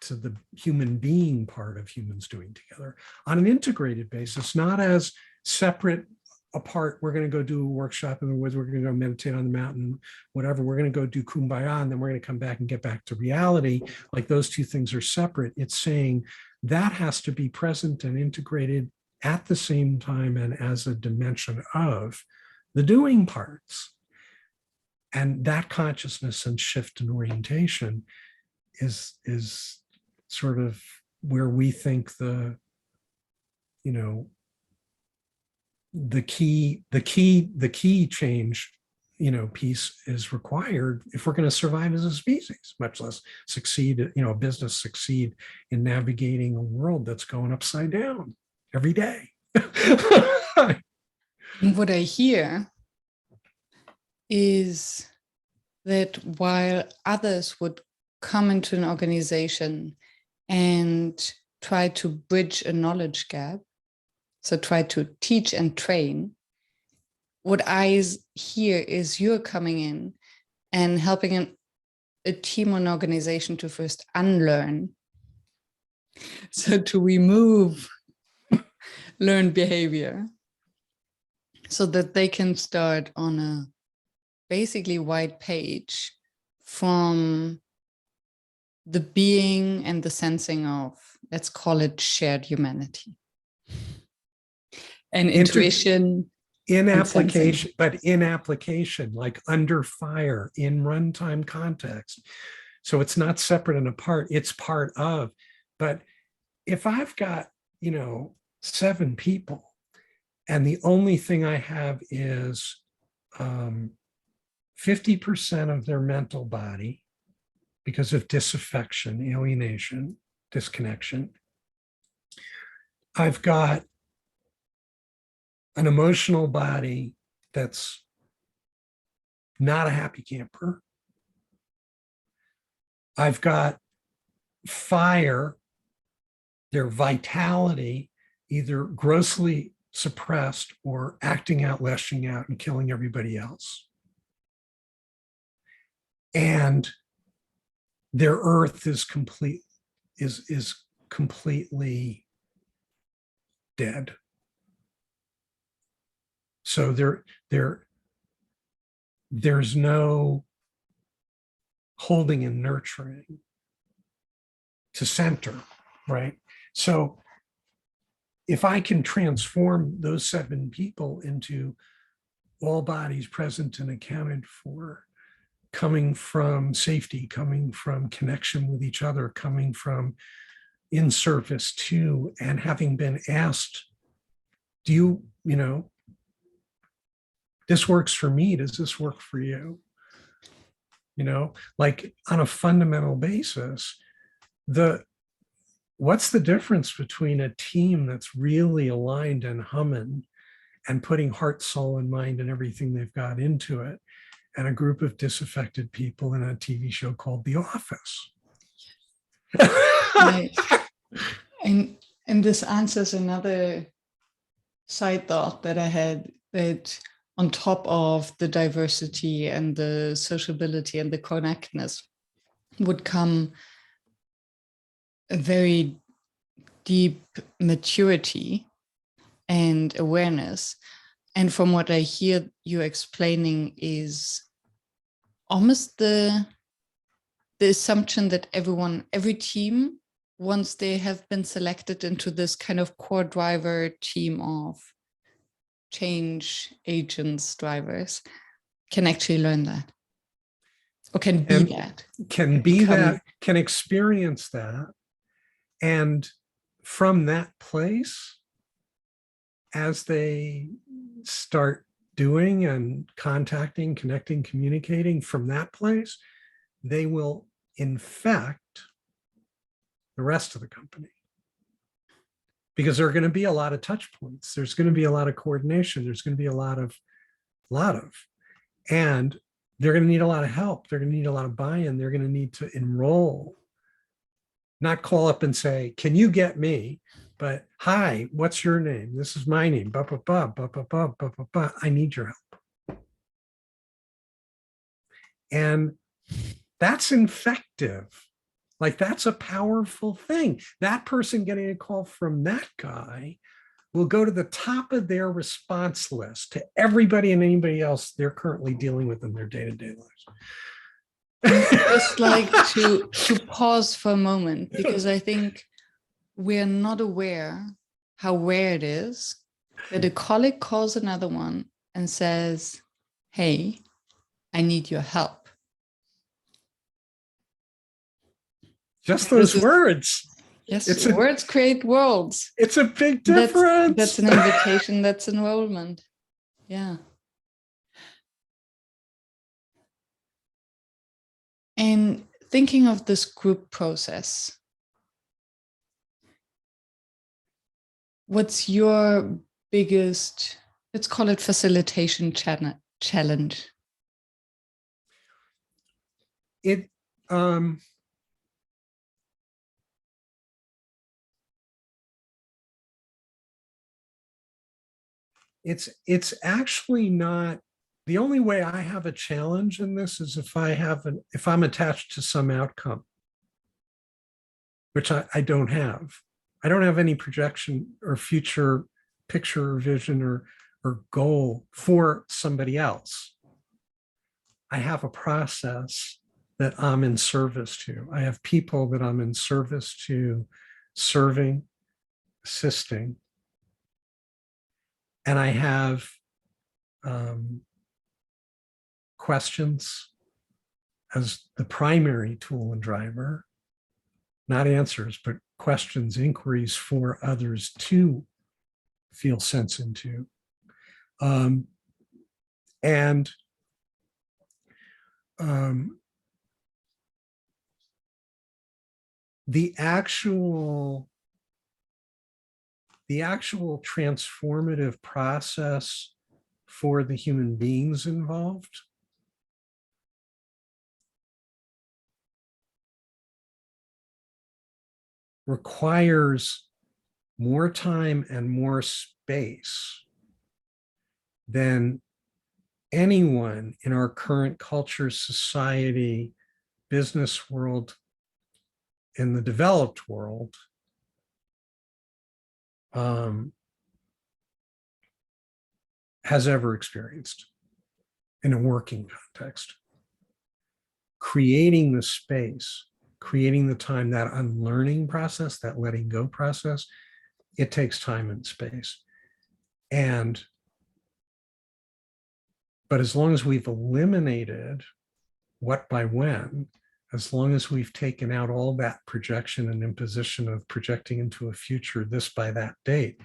to the human being part of humans doing together on an integrated basis, not as separate apart. We're going to go do a workshop in the woods, we're going to go meditate on the mountain, whatever, we're going to go do kumbaya, and then we're going to come back and get back to reality. Like, those two things are separate. It's saying that has to be present and integrated at the same time and as a dimension of the doing parts. And that consciousness and shift in orientation is sort of where we think the key change, piece is required if we're going to survive as a species, much less succeed, a business succeed in navigating a world that's going upside down every day. What I hear is that while others would come into an organization and try to bridge a knowledge gap, so try to teach and train, what I hear is you're coming in and helping a team or an organization to first unlearn, so to remove learned behavior, so that they can start on a basically white page from the being and the sensing of, let's call it, shared humanity and intuition in and application, sensing. but in application, like under fire, in runtime context. So it's not separate and apart, it's part of. But if I've got 7 people and the only thing I have is 50% of their mental body because of disaffection, alienation, disconnection. I've got an emotional body that's not a happy camper. I've got fire, their vitality, either grossly suppressed or acting out, lashing out, and killing everybody else. And their earth is completely dead. So there's no holding and nurturing to center, right? So if I can transform those 7 people into all bodies present and accounted for, coming from safety, coming from connection with each other, coming from in service to, and having been asked, do this works for me, does this work for you? Like, on a fundamental basis, what's the difference between a team that's really aligned and humming and putting heart, soul, and mind and everything they've got into it, and a group of disaffected people in a TV show called The Office? Right. And this answers another side thought that I had, that on top of the diversity and the sociability and the connectedness would come a very deep maturity and awareness. And from what I hear you explaining is almost the assumption that every team, once they have been selected into this kind of core driver team of change agents, drivers, can actually learn that. or can be and that, can be become. that, can experience that. And from that place, as they start doing and contacting, connecting, communicating from that place, they will infect the rest of the company. Because there are going to be a lot of touch points. There's going to be a lot of coordination. There's going to be a lot of, and they're going to need a lot of help. They're going to need a lot of buy-in. They're going to need to enroll, not call up and say, can you get me? But hi, what's your name? This is my name. I need your help. And that's infective. Like, that's a powerful thing. That person getting a call from that guy will go to the top of their response list to everybody and anybody else they're currently dealing with in their day-to-day lives. Just like to pause for a moment, because I think we're not aware how rare it is that a colleague calls another one and says, hey, I need your help. Just those words. Yes, words create worlds. It's a big difference. That's an invitation, that's enrollment. Yeah. And thinking of this group process, what's your biggest, let's call it facilitation challenge? It's actually not. The only way I have a challenge in this is if I'm attached to some outcome, which I don't have. I don't have any projection or future picture or vision or goal for somebody else. I have a process that I'm in service to. I have people that I'm in service to, serving, assisting. And I have questions as the primary tool and driver, not answers, but questions, inquiries for others to feel sense into. The actual transformative process for the human beings involved requires more time and more space than anyone in our current culture, society, business world, in the developed world has ever experienced in a working context. Creating the space, creating the time, that unlearning process, that letting go process, it takes time and space. But as long as we've eliminated what by when, as long as we've taken out all that projection and imposition of projecting into a future, this by that date,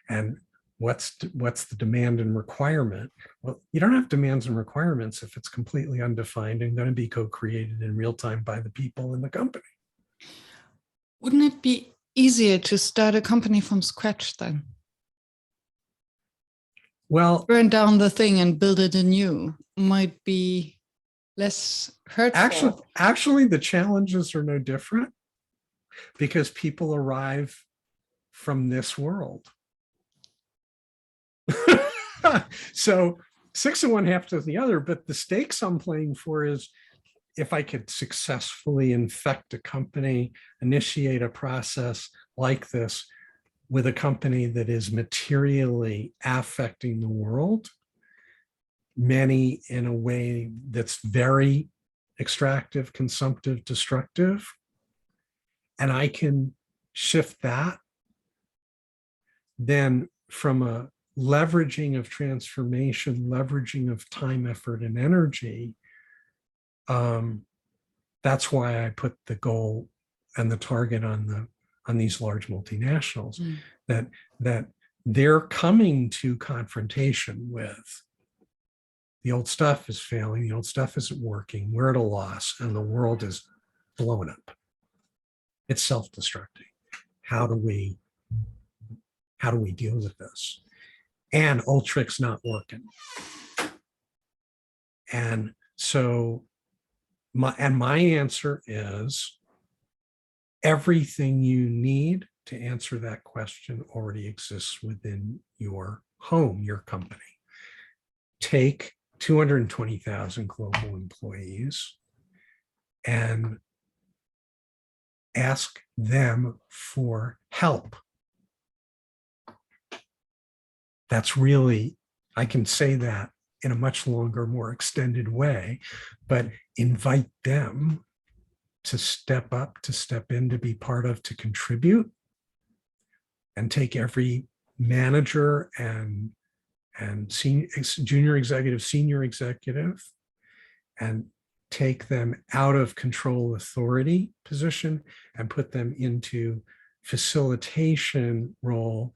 and what's the demand and requirement? Well, you don't have demands and requirements if it's completely undefined and going to be co-created in real time by the people in the company. Wouldn't it be easier to start a company from scratch then? Well, burn down the thing and build it anew might be less hurtful. Actually, the challenges are no different because people arrive from this world. So 6 of one, half of the other, but the stakes I'm playing for is if I could successfully infect a company, initiate a process like this with a company that is materially affecting the world, many in a way that's very extractive, consumptive, destructive, and I can shift that, then from a leveraging of transformation, leveraging of time, effort, and energy, That's why I put the goal and the target on these large multinationals, that they're coming to confrontation with the old stuff is failing, the old stuff isn't working, we're at a loss, and the world is blown up. It's self-destructing. How do we deal with this? And old tricks not working. And so my answer is everything you need to answer that question already exists within your home, your company. Take 220,000 global employees and ask them for help. That's really, I can say that in a much longer, more extended way, but invite them to step up, to step in, to be part of, to contribute, and take every manager and senior, junior executive, senior executive, and take them out of control authority position and put them into facilitation role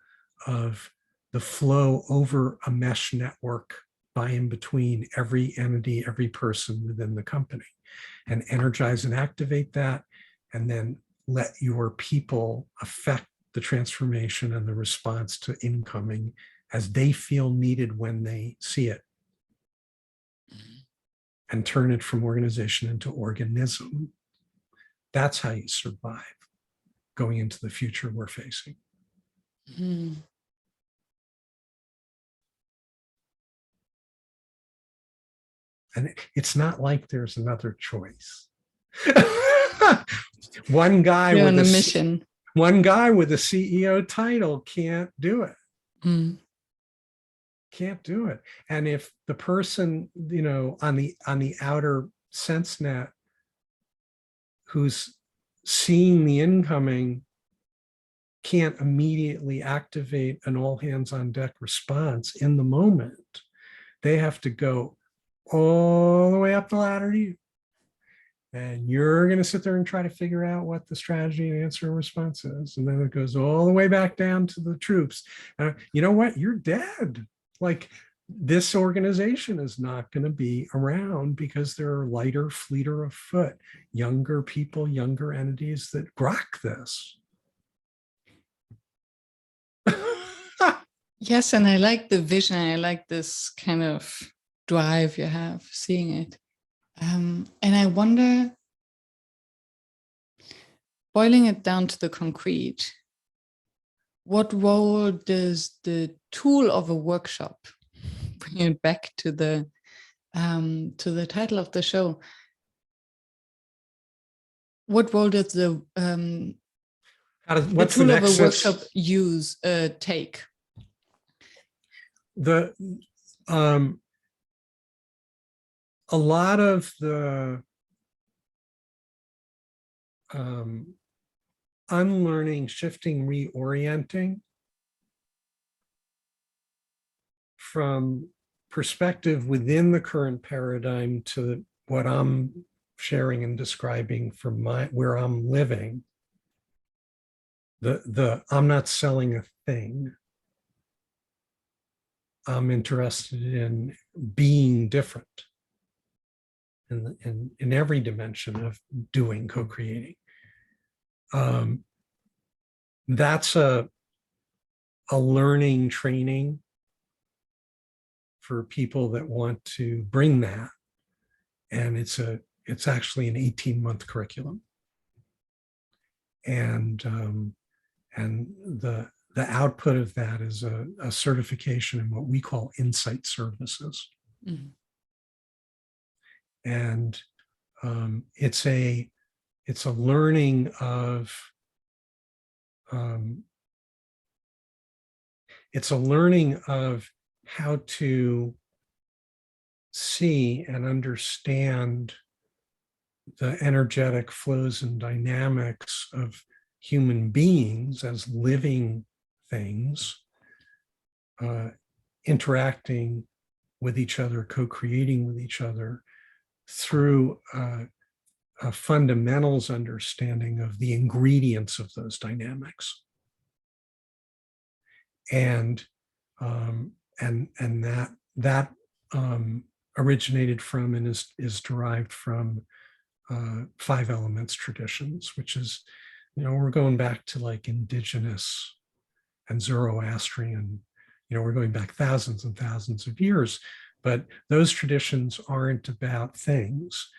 of the flow over a mesh network by in between every entity, every person within the company, and energize and activate that, and then let your people affect the transformation and the response to incoming as they feel needed when they see it, and turn it from organization into organism. That's how you survive going into the future we're facing. Mm. And it's not like there's another choice. One guy You're with on a a mission. One guy with a CEO title can't do it. Mm. Can't do it. And if the person, you know, on the outer sense net who's seeing the incoming can't immediately activate an all hands on deck response in the moment, they have to go all the way up the ladder to you. And you're going to sit there and try to figure out what the strategy and answer and response is. And then it goes all the way back down to the troops. You know what? You're dead. Like, this organization is not going to be around because there are lighter, fleeter of foot, younger people, younger entities that grok this. Yes, and I like the vision. I like this kind of drive you have seeing it. And I wonder, boiling it down to the concrete, what role does the tool of a workshop, bring it back to the title of the show, what role does the What's the tool of a nexus? workshop use take? A lot of the unlearning, shifting, reorienting from perspective within the current paradigm to what I'm sharing and describing from where I'm living. I'm not selling a thing. I'm interested in being different in every dimension of doing, co-creating. That's a learning training for people that want to bring that. And it's actually an 18-month curriculum. And the output of that is a certification in what we call insight services. Mm-hmm. And it's a learning of how to see and understand the energetic flows and dynamics of human beings as living things, interacting with each other, co-creating with each other through a fundamentals understanding of the ingredients of those dynamics. And that originated from and is derived from 5 elements traditions, which is, we're going back to like indigenous and Zoroastrian, we're going back thousands and thousands of years, but those traditions aren't about things.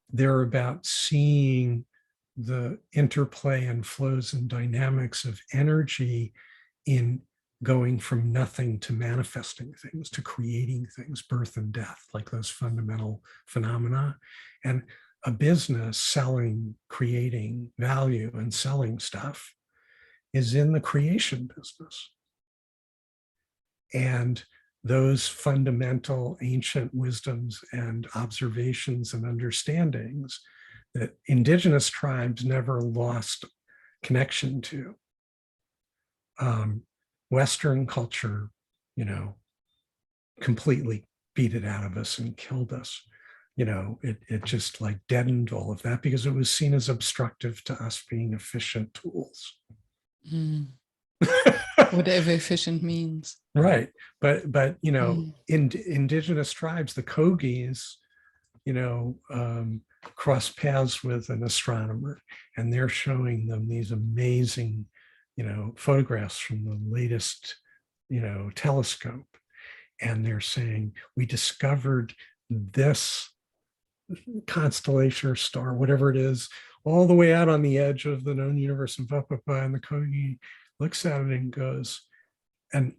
They're about seeing the interplay and flows and dynamics of energy in going from nothing to manifesting things, to creating things, birth and death, like those fundamental phenomena. And a business selling, creating value and selling stuff is in the creation business. And those fundamental ancient wisdoms and observations and understandings that indigenous tribes never lost connection to. Western culture, completely beat it out of us and killed us. It just like deadened all of that because it was seen as obstructive to us being efficient tools. Whatever efficient means. Right. But indigenous tribes, the Kogis, cross paths with an astronomer, and they're showing them these amazing, photographs from the latest, telescope. And they're saying, we discovered this constellation or star, whatever it is, all the way out on the edge of the known universe, and the Kogi looks at it and goes, and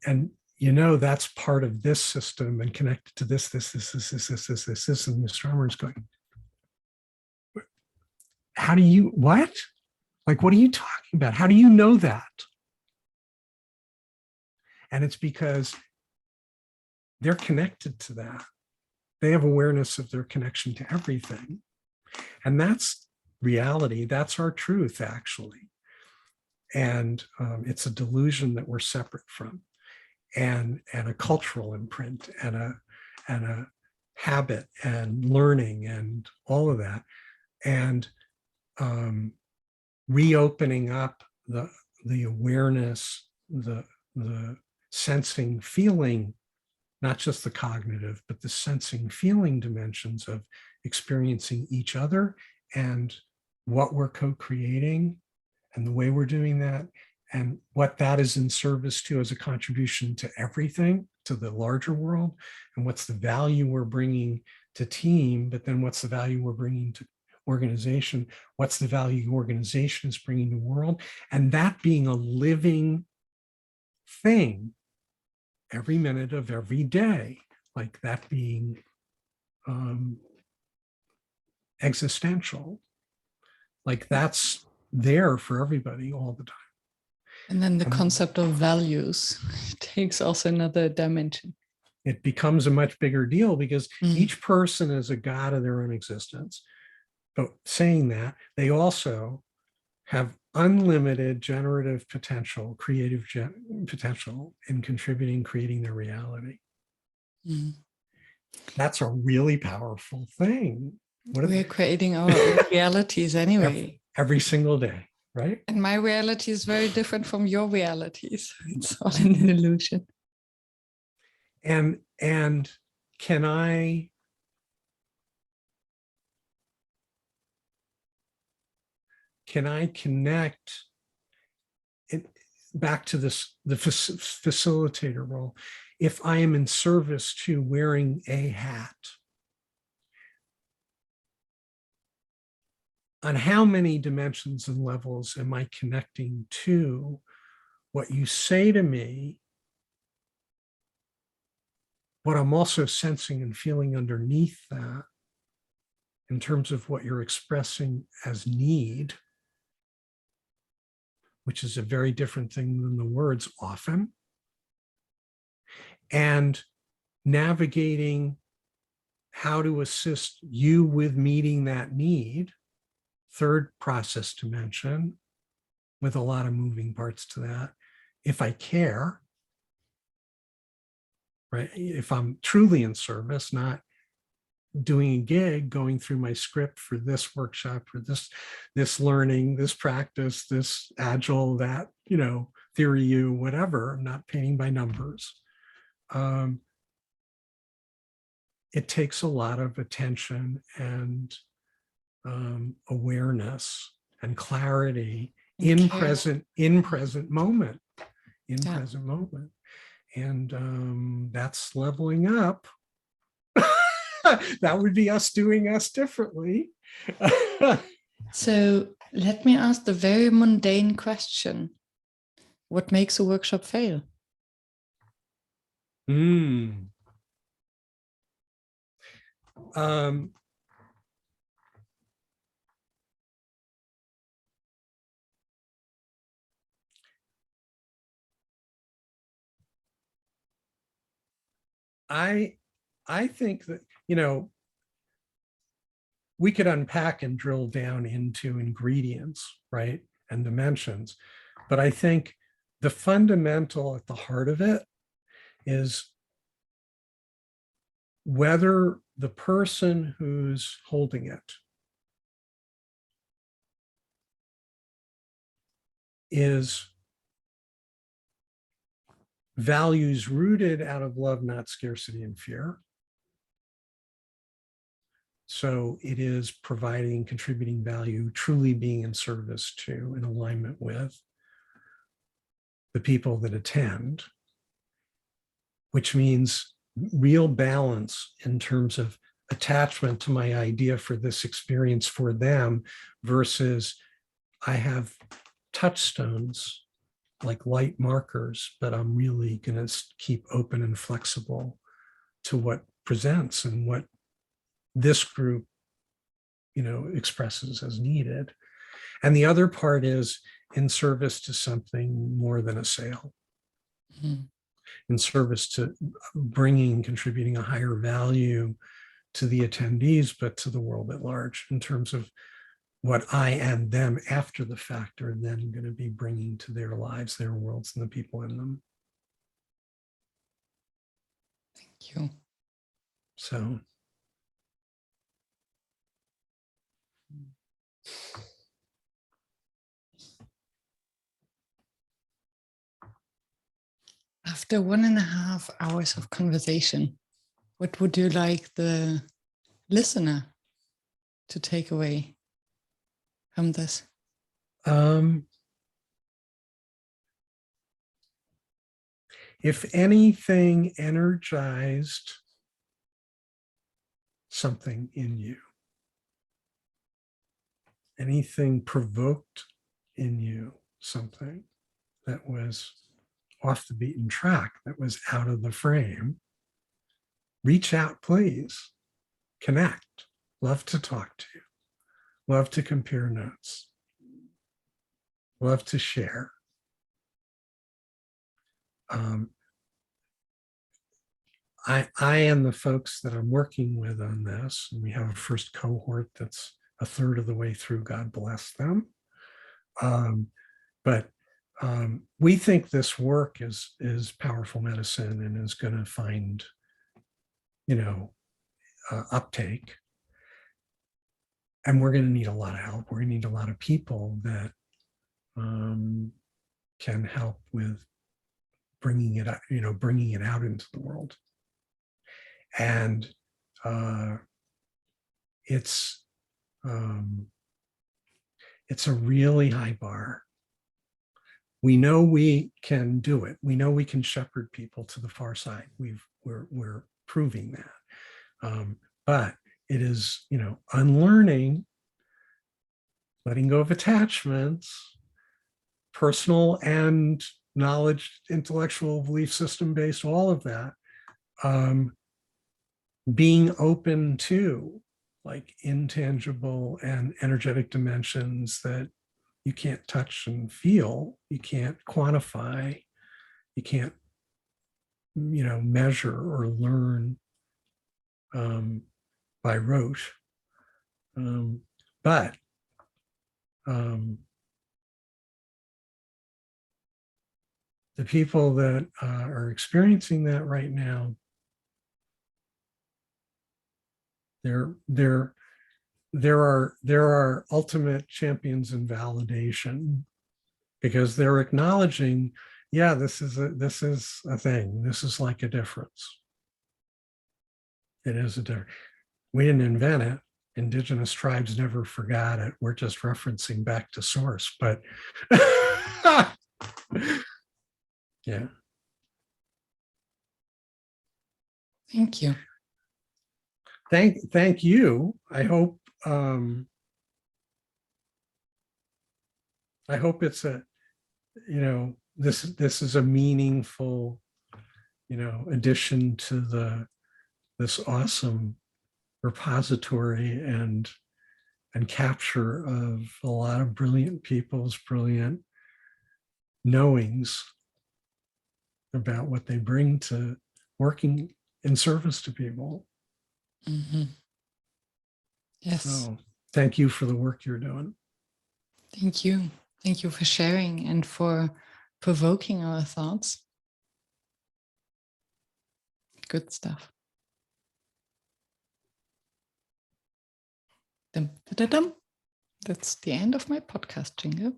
that's part of this system and connected to this, and the astronomer is going, how do you, what? Like, what are you talking about? How do you know that? And it's because they're connected to that. They have awareness of their connection to everything. And that's reality. That's our truth, actually. And it's a delusion that we're separate from, and a cultural imprint, and a habit and learning and all of that. And reopening up the awareness, the sensing, feeling, not just the cognitive, but the sensing, feeling dimensions of experiencing each other and what we're co-creating and the way we're doing that, and what that is in service to as a contribution to everything, to the larger world, and what's the value we're bringing to team, but then what's the value we're bringing to organization, what's the value organization is bringing to the world, and that being a living thing every minute of every day, like that being existential, like that's there for everybody all the time. And then the concept of values takes also another dimension. It becomes a much bigger deal because each person is a god of their own existence. But saying that, they also have unlimited generative potential, creative potential in contributing, creating their reality. That's a really powerful thing. We're creating our own realities anyway. Every single day, right? And my reality is very different from your realities. It's all an illusion. And can I connect it back to the facilitator role? If I am in service to wearing a hat, on how many dimensions and levels am I connecting to what you say to me, what I'm also sensing and feeling underneath that in terms of what you're expressing as need, which is a very different thing than the words often, and navigating how to assist you with meeting that need, third process dimension, with a lot of moving parts to that. If I care, right? If I'm truly in service, not doing a gig, going through my script for this workshop, for this learning, this practice, this agile, that, theory U, whatever. I'm not painting by numbers. It takes a lot of attention and awareness and clarity in present moment, present moment. And that's leveling up. That would be us doing us differently. So let me ask the very mundane question. What makes a workshop fail? I think that, we could unpack and drill down into ingredients, right, and dimensions. But I think the fundamental at the heart of it is whether the person who's holding it is values rooted out of love, not scarcity and fear. So it is providing, contributing value, truly being in service to, in alignment with the people that attend, which means real balance in terms of attachment to my idea for this experience for them versus I have touchstones like light markers, but I'm really going to keep open and flexible to what presents and what this group, expresses as needed. And the other part is in service to something more than a sale. Mm-hmm. In service to contributing a higher value to the attendees, but to the world at large in terms of what I and them after the fact are then going to be bringing to their lives, their worlds, and the people in them. Thank you. So. After 1.5 hours of conversation, what would you like the listener to take away from this? If anything energized something in you, anything provoked in you something that was off the beaten track, that was out of the frame, reach out, please. Connect. Love to talk to you. Love to compare notes. Love to share. I and the folks that I'm working with on this, and we have a first cohort that's a third of the way through, God bless them. But we think this work is powerful medicine and is going to find, uptake. And we're going to need a lot of help. We're going to need a lot of people that can help with bringing it out into the world. And it's a really high bar. We know we can do it. We know we can shepherd people to the far side. We're proving that. But it is, unlearning, letting go of attachments, personal and knowledge, intellectual, belief system based, all of that. Being open to like intangible and energetic dimensions that you can't touch and feel, you can't quantify, you can't, measure or learn by rote. But the people that are experiencing that right now There are ultimate champions in validation, because they're acknowledging, yeah, this is a thing. This is like a difference. It is a difference. We didn't invent it. Indigenous tribes never forgot it. We're just referencing back to source, but yeah. Thank you. Thank you. I hope it's this is a meaningful, addition to this awesome repository and capture of a lot of brilliant people's brilliant knowings about what they bring to working in service to people. Mm-hmm. Yes. So thank you for the work you're doing. Thank you. Thank you for sharing and for provoking our thoughts. Good stuff. Dum, da, da, dum. That's the end of my podcast jingle.